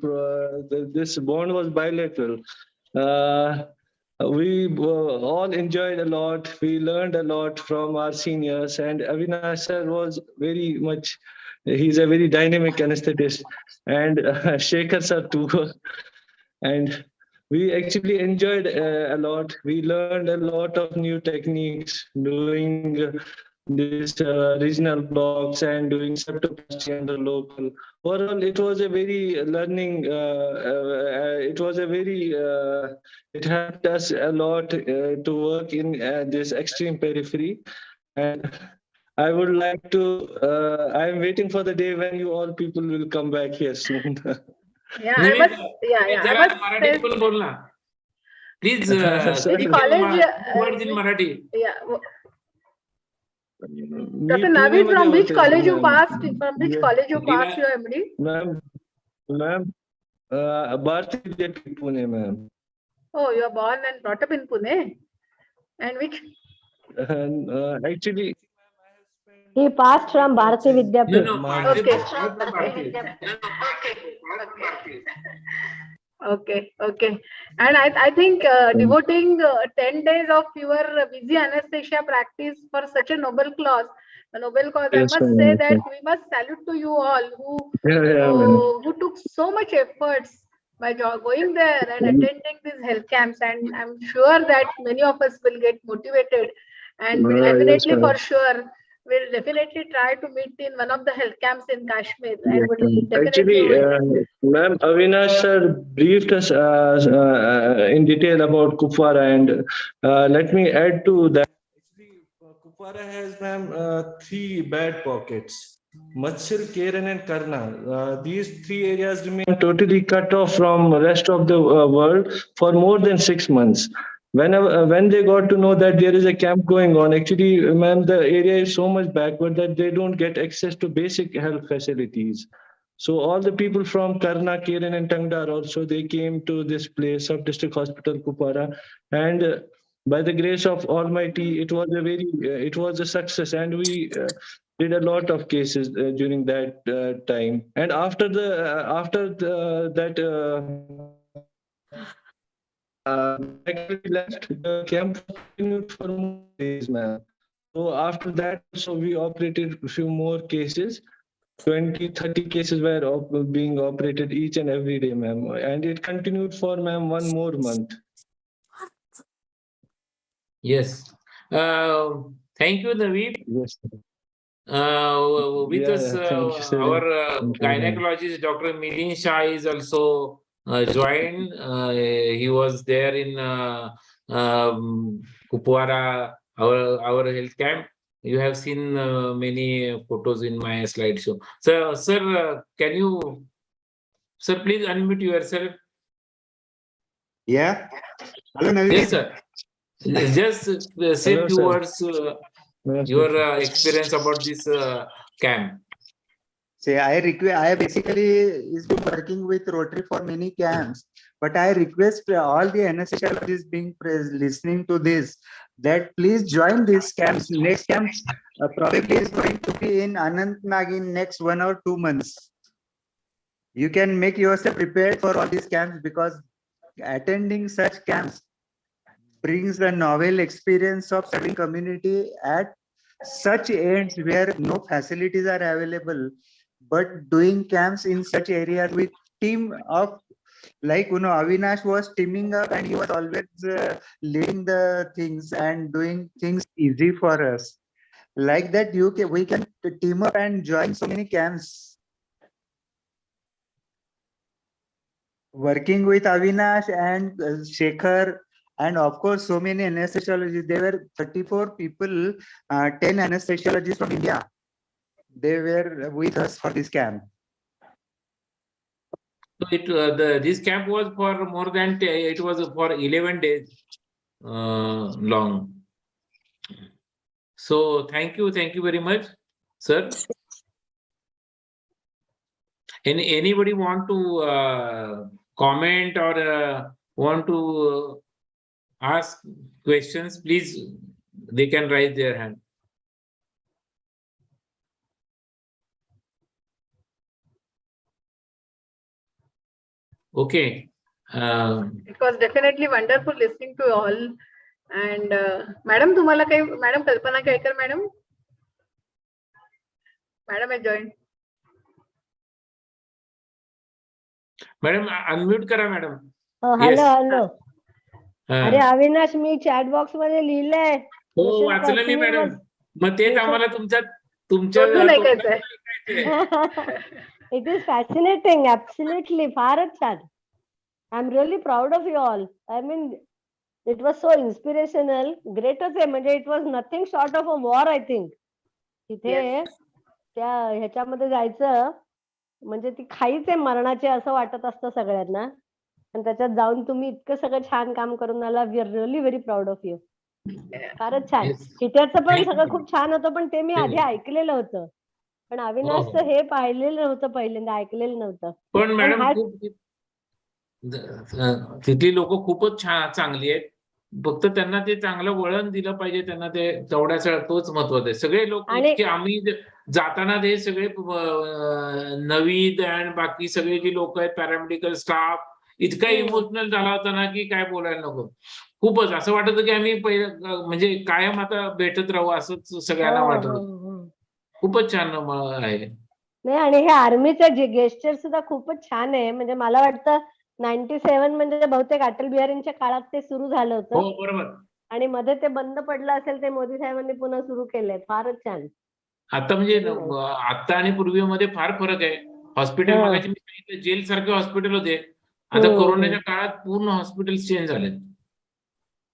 This bond was bilateral. We all enjoyed a lot. We learned a lot from our seniors, and Avinash sir was very much. He's a very dynamic anesthetist, and Shekhar sir too. And we actually enjoyed a lot. We learned a lot of new techniques doing this regional blocks and doing septoplasty under local. Overall, it was a very learning. It was a very. It helped us a lot to work in this extreme periphery, and I would like to. I am waiting for the day when you all people will come back here soon. Yeah, I was. Please Sir, Which speak college? words in Marathi. Yeah. मी Dr. Pune Navid, मध्ये from which होते college you ma'am. passed? From which college you Leela- passed your MD? Ma'am Bharati Vidyapeeth Pune ma'am. Oh, you are born and brought up in Pune. And which? Actually, He passed from Bharati No, Vidyapith. no, Okay. not from Bharati. Okay, okay. And I think devoting 10 days of your busy anesthesia practice for such a noble cause, I Yes, must ma'am, say yes, that ma'am. we must salute to you all yeah, ma'am. who took so much efforts by going there and attending these health camps. And I'm sure that many of us will get motivated and will Yes, definitely ma'am. for sure will definitely try to meet in one of the health camps in Kashmir and Yes, will ma'am. definitely Actually, ma'am, Avinash sir briefed us in detail about Kupwara, and let me add to that. Actually, Kupwara has, ma'am, three bad pockets: Matsil, Keren, and Karna. These three areas remain totally cut off from rest of the world for more than 6 months. When they got to know that there is a camp going on, actually, ma'am, the area is so much backward that they don't get access to basic health facilities. So all the people from Karna, Keren, and Tangdar also, they came to this place, Sub-District Hospital, Kupwara, and by the grace of Almighty, it was a success, and we did a lot of cases during that time. And after that. Actually left, the camp continued for more days, ma'am. So after that, so we operated a few more cases. 20-30 cases were being operated each and every day, ma'am. And it continued for, ma'am, 1 more month. Yes. Thank you, Naveed. Yes. With us, Thank you, sir. our Thank you, ma'am. gynecologist, Dr. Milin Shah, is also joined. He was there in Kupwara, our health camp. You have seen many photos in my slideshow. So, sir, can you, sir, please unmute yourself. Yeah. Hello, Naveed. Yes, sir. Just say Hello, few sir. words, Yes, your sir. experience about this camp. Say, I basically is been working with Rotary for many camps, but I request all the anesthesiologists being listening to this that please join these camps. Next camp probably is going to be in Anantnag in next 1 or 2 months. You can make yourself prepared for all these camps because attending such camps brings a novel experience of serving community at such ends where no facilities are available, but doing camps in such areas with team of, like, Avinash was teaming up and he was always leading the things and doing things easy for us. Like that, we can team up and join so many camps. Working with Avinash and Shekhar, and of course, so many anesthesiologists. There were 34 people, 10 anesthesiologists from India. They were with us for this camp. So this camp was for more than it was for 11 days long. So thank you very much, sir. Anybody want to comment or want to ask questions? Please, they can raise their hand. Okay. it was definitely wonderful listening to you all. And Madam, तुम्हाला काही, Madam Kalpana Kaikar, Madam has joined. Madam, unmute करा, Madam. Hello. अरे हा. अविनाश, मी chat box मध्ये लिहिलंय. हो, वाचलं मी, madam. मग तेच आम्हाला तुमच्या तोंडून ऐकायचंय. It is fascinating, absolutely. फारच छान. I'm really proud of you all. I mean, it was so inspirational. Greatच आहे, म्हणजे it was nothing short of a war, I think. तिथे त्या ह्याच्यामध्ये जायचं म्हणजे ती खाईच आहे मरणाची असं वाटत असतं सगळ्यांना. आणि त्याच्यात जाऊन तुम्ही इतकं सगळं छान काम करून आला. We are really very proud of you. फारच छान. Yes. हिटरचं पण Thank you, सगळं madam. खूप छान होतं, पण ते मी आधी ऐकलेलं होतं. पण अविनाशचं हे पाहिलेलं नव्हतं, पहिल्यांदा ऐकलेलं नव्हतं. पण मॅडम हा- खूप तिथली लोक खूपच चांगली आहेत. फक्त त्यांना ते चांगलं वळण दिलं पाहिजे, त्यांना ते तेवढ्याच तोच महत्वाचा आहे. सगळे लोक आणि- इतके आम्ही जाताना ते सगळे नवीद आणि बाकी सगळे जी लोक आहेत पॅरामेडिकल स्टाफ इतका इमोशनल झाला होता ना की काय बोलायला नको. खूपच असं वाटत होतं की आम्ही पहिलं म्हणजे कायम आता भेटत राहू असंच सगळ्यांना वाटत होतं. खूपच छान आहे. नाही, आणि हे आर्मीचं जे गेस्चर सुद्धा खूपच छान आहे. म्हणजे मला वाटतं 97 म्हणजे बहुतेक अटल बिहारींच्या काळात ते सुरू झालं हो होतं बरोबर. आणि मध्ये ते बंद पडलं असेल, ते मोदी साहेबांनी पुन्हा सुरू केलंय. फारच छान. आता म्हणजे आता आणि पूर्वीमध्ये फार फरक आहे. हॉस्पिटल हा. मगाशी मी सांगितलं जेल सारखे हॉस्पिटल होते, आता कोरोनाच्या काळात पूर्ण हॉस्पिटल चेंज झाले.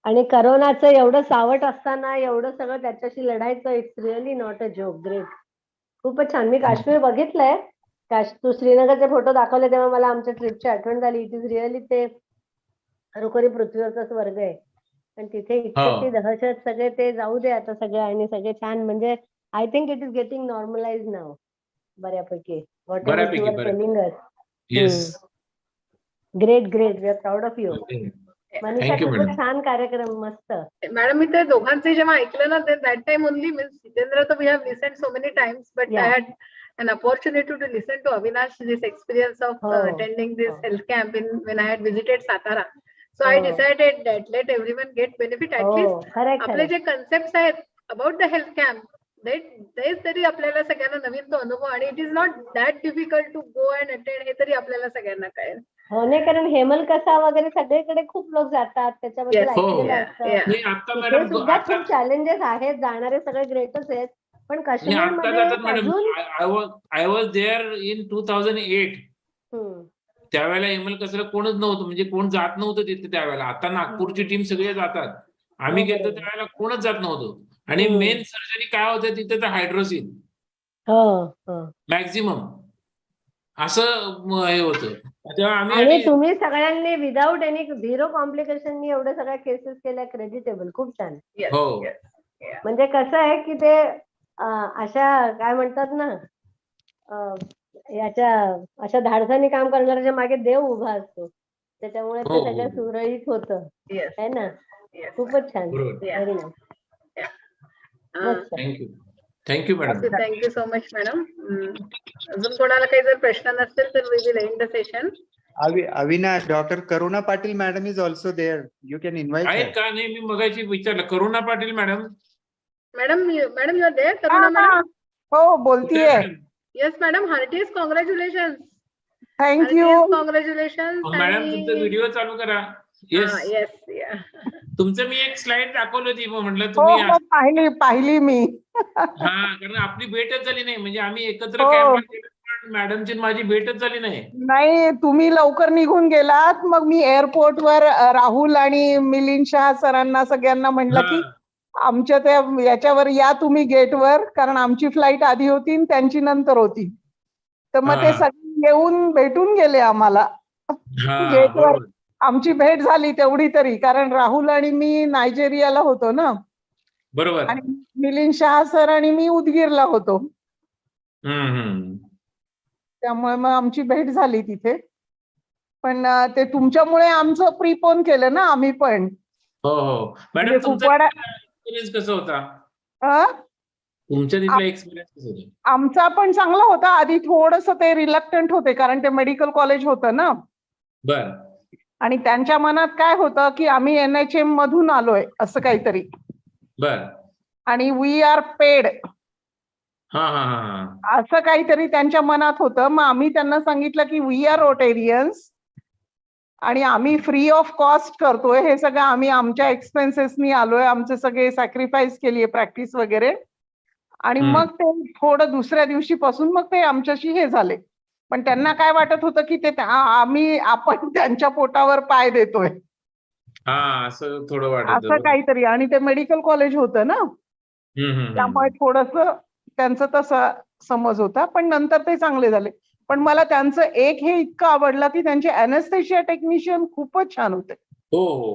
आणि करोनाचं एवढं सावट असताना एवढं सगळं त्याच्याशी लढायचं, it's really not a joke. Great. खूपच छान. मी काश्मीर बघितलंय. तू श्रीनगरचे फोटो दाखवले तेव्हा मला आमच्या ट्रिपची आठवण झाली. इट इज रिअली ते खरोखरी पृथ्वीवरचा स्वर्ग आहे. आणि तिथे इतकं ती दहशत सगळे ते जाऊ दे आता सगळं, आणि सगळे छान. म्हणजे I think it is getting normalize now बऱ्यापैकी. Whatever you are telling us. Yes. Great great. We are proud of you. Manisha, thank you खूपच मॅडम. छान कार्यक्रम. मस्त. मॅडम, मी ते दोघांचे जेव्हा ऐकलं ना, that time only means Jitendra तर we have listen so many times, but I had an opportunity to listen to Avinash this experience of attending this health camp when I had visited Satara. So I decided that let everyone get benefit. At least आपले जे concept आहेत about the health camp, तेच तरी आपल्याला सगळ्यांना नवीन तो अनुभव, आणि it is not that difficult to go and attend, हे तरी आपल्याला सगळ्यांना कळेल. हो, नाही, कारण हेमल कसा वगैरे सगळीकडे खूप लोक जातात, त्याच्याबद्दल ऐकलेलं असतं. तिथे सुद्धा खूप चॅलेंजेस आहेत. जाणारे सगळे ग्रेटच आहेत, पण काश्मीरमध्ये अजून आय वॉज देअर इन 2008. त्यावेळेला हेमल कसं कोणच नव्हतं, म्हणजे कोण जात नव्हतं तिथे त्यावेळेला. आता नागपूरची टीम सगळे जातात. आम्ही गेलो त्यावेळेला कोणच जात नव्हतं. आणि मेन सर्जरी काय होतं तिथे तर हायड्रोसिन मॅक्झिमम असं हे होतं. आणि तुम्ही सगळ्यांनी विदाऊट एनी झिरो कॉम्प्लिकेशन एवढ्या सगळ्या केसेस केल्या. क्रेडिटेबल. खूप छान. हो. म्हणजे कसं आहे की ते अशा काय म्हणतात ना, याच्या अशा धाडसाने काम करणाऱ्याच्या मागे देव उभा असतो, त्याच्यामुळे ते सगळं सुरळीत होतं. है ना. खूपच छान. Very nice. Thank you. Thank you madam. Thank you so much madam. अजून कोणाला काही जर प्रश्न नसतील तर we will end the session. Avinash, Dr. Karuna Patil madam is also there. You can invite her. आहेत का? नाही, मी मगाशी विचारलं. Karuna Patil madam. Madam you are there? Karuna madam. हो, बोलतीये. Yes madam, heartiest congratulations. Thank you. Congratulations. Madam तुमचा व्हिडिओ चालू करा. येस. येस. तुमचं मी एक स्लाइड दाखवली होती, म्हटलं हो तुम्ही. हो, पाहिली मी. कारण आपली भेटच झाली नाही. म्हणजे आम्ही एकत्र कॅम्पला गेलो, पण मॅडमची माझी भेटच झाली नाही. नाही, तुम्ही लवकर निघून गेलात. मग मी एअरपोर्टवर राहुल आणि मिलिंद शाह सरांना सगळ्यांना म्हटलं की आमच्या त्या याच्यावर या तुम्ही गेटवर, कारण आमची फ्लाईट आधी होती आणि त्यांची नंतर होती. तर मग ते सगळे येऊन भेटून गेले आम्हाला गेटवर. आमची भेट झाली तेवढी तरी, कारण राहुल आणि मी नायजेरियाला होतो ना. बरोबर. आणि मिलिंद शाह सर आणि मी उदगीरला होतो. त्यामुळे मग आमची भेट झाली तिथे. पण ते तुमच्यामुळे आमचं प्रीपोन केलं ना आम्ही पण. हो हो मॅडम, तुमचा एक्सपिरियन्स कसा होता? तुमच्या तिथला एक्सपिरियन्स कसा होता? आमचा पण चांगला होता. आधी थोडस ते रिलक्टंट होते, कारण ते मेडिकल कॉलेज होतं ना. बर. आणि त्यांच्या मनात काय होतं की आम्ही NHM मधून आलोय असं काहीतरी. बर. आणि वी आर पेड हा. असं काहीतरी त्यांच्या मनात होतं. मग आम्ही त्यांना सांगितलं की वी आर रोटेरियन्स आणि आम्ही फ्री ऑफ कॉस्ट करतोय हे सगळं. आम्ही आमच्या एक्सपेन्सेसनी आलोय, आमचे सगळे सॅक्रिफाईस केलीये प्रॅक्टिस वगैरे. आणि मग ते थोडं दुसऱ्या दिवशीपासून मग ते आमच्याशी हे झाले. पण त्यांना काय वाटत होतं की ते आपण त्यांच्या पोटावर पाय देतोय असं थोडं वाटत असं काहीतरी. आणि ते मेडिकल कॉलेज होतं ना, त्यामुळे थोडस त्यांचं तसं समज होता. पण नंतर ते चांगले झाले. पण मला त्यांचं एक हे इतकं आवडलं की त्यांचे अॅनेस्थेशिया टेक्निशियन खूपच छान होते. हो हो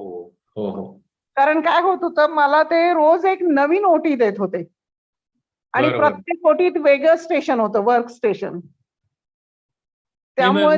हो हो. कारण काय होत होतं, मला ते रोज एक नवीन ओटी देत होते आणि बरोबर. प्रत्येक ओटीत वेगळं स्टेशन होतं, वर्क स्टेशन. नाही, त्यामुळे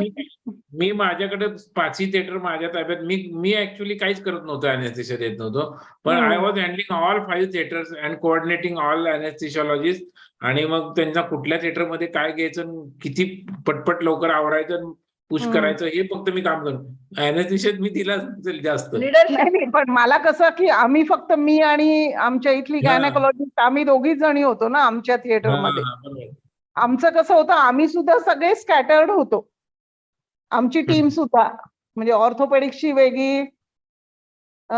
मी माझ्याकडे 5ही थिएटर माझ्या ताब्यात. मी ऍक्च्युली काहीच करत नव्हतो, अॅनेस्थेशिया देत नव्हतो, पण I was handling all 5 theatres and coordinating all anaesthesiologist. आणि मग त्यांना कुठल्या थिएटरमध्ये काय घ्यायचं, किती पटपट लवकर आवरायचं, पुश करायचं, हे फक्त मी काम करतो. अॅनेस्थेशियात मी दिला जास्त. नाही, पण मला कसं की आम्ही फक्त मी आणि आमच्या इथली गायनेकोलॉजिस्ट आम्ही दोघीच जणी होतो ना आमच्या थिएटरमध्ये. आमचं कसं होतं, आम्ही सुद्धा सगळे स्कॅटर्ड होतो. आमची टीम सुद्धा, म्हणजे ऑर्थोपेडिक्सची वेगळी,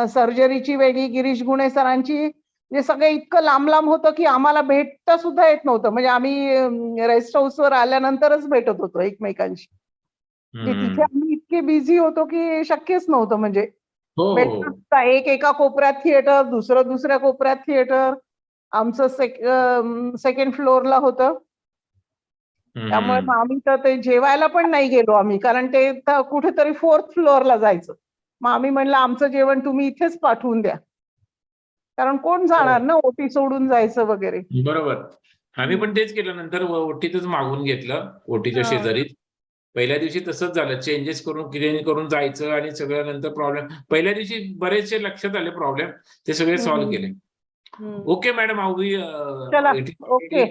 सर्जरीची वेगळी, गिरीश गुणे सरांची, म्हणजे सगळे इतकं लांब लांब होतं की आम्हाला भेटता सुद्धा येत नव्हतं. म्हणजे आम्ही रेस्ट हाऊसवर आल्यानंतरच भेटत होतो एकमेकांशी. तिथे आम्ही इतके बिझी होतो की शक्यच नव्हतं. म्हणजे एक एका कोपऱ्यात थिएटर, दुसरं दुसऱ्या कोपऱ्यात थिएटर. आमचं सेकंड फ्लोअरला होतं. त्यामुळे मग आम्ही तर ते जेवायला पण नाही गेलो आम्ही, कारण ते कुठेतरी 4th फ्लोअरला जायचं. मग आम्ही म्हणलं आमचं जेवण तुम्ही इथेच पाठवून द्या, कारण कोण जाणार ना ओटी सोडून जायचं वगैरे. बरोबर. आम्ही पण तेच केलं. नंतर ओटीतच मागून घेतलं, ओटीच्या शेजारीच. पहिल्या दिवशी तसंच झालं, चेंजेस करून जायचं आणि सगळं. नंतर प्रॉब्लेम पहिल्या दिवशी बरेचसे लक्षात आले प्रॉब्लेम, ते सगळे सॉल्व्ह केले. ओके मॅडम, चला, ओके,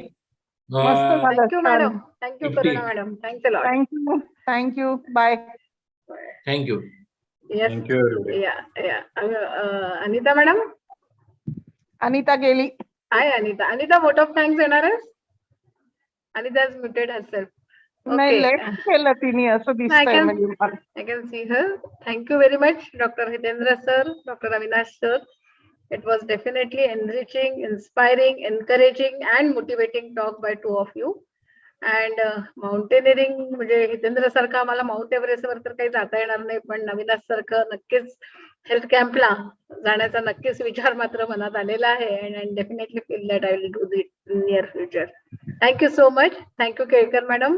मस्त झालं. Thank you madam. Thank you Karuna madam. Thanks a lot. Thank you, thank you, bye. Thank you. Yes, या अनिता मॅडम. अनिता गेली. Hi Anita. Anita, vote of thanks येणार आहेस? Anita is muted herself. नाही, लेट केलं तिने असं दिसतंय म्हणजे मला. I can see her. Thank you very much, Dr. Hitendra sir, Dr. Avinash sir. It was definitely enriching, inspiring, encouraging, and motivating talk by two of you. And mountaineering म्हणजे हितेंद्र सारखं आम्हाला माउंट एव्हरेस्ट वर तर काही जाता येणार नाही, पण अविनाश सारखं नक्कीच हेल्थ कॅम्पला जाण्याचा नक्कीच विचार मात्र मनात आलेला आहे. And definitely feel that I will do it in near future. Thank you so much. Thank you Kelkar madam.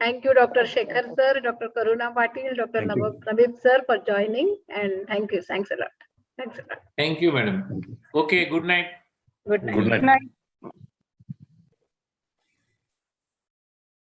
Thank you, Dr. Shekhar sir, Dr. Karuna Patil, Dr. Nabib sir for joining, and thank you. Thanks a lot. Thanks a lot. Thank you, madam. Okay, good night. Good night. Good night. Good night.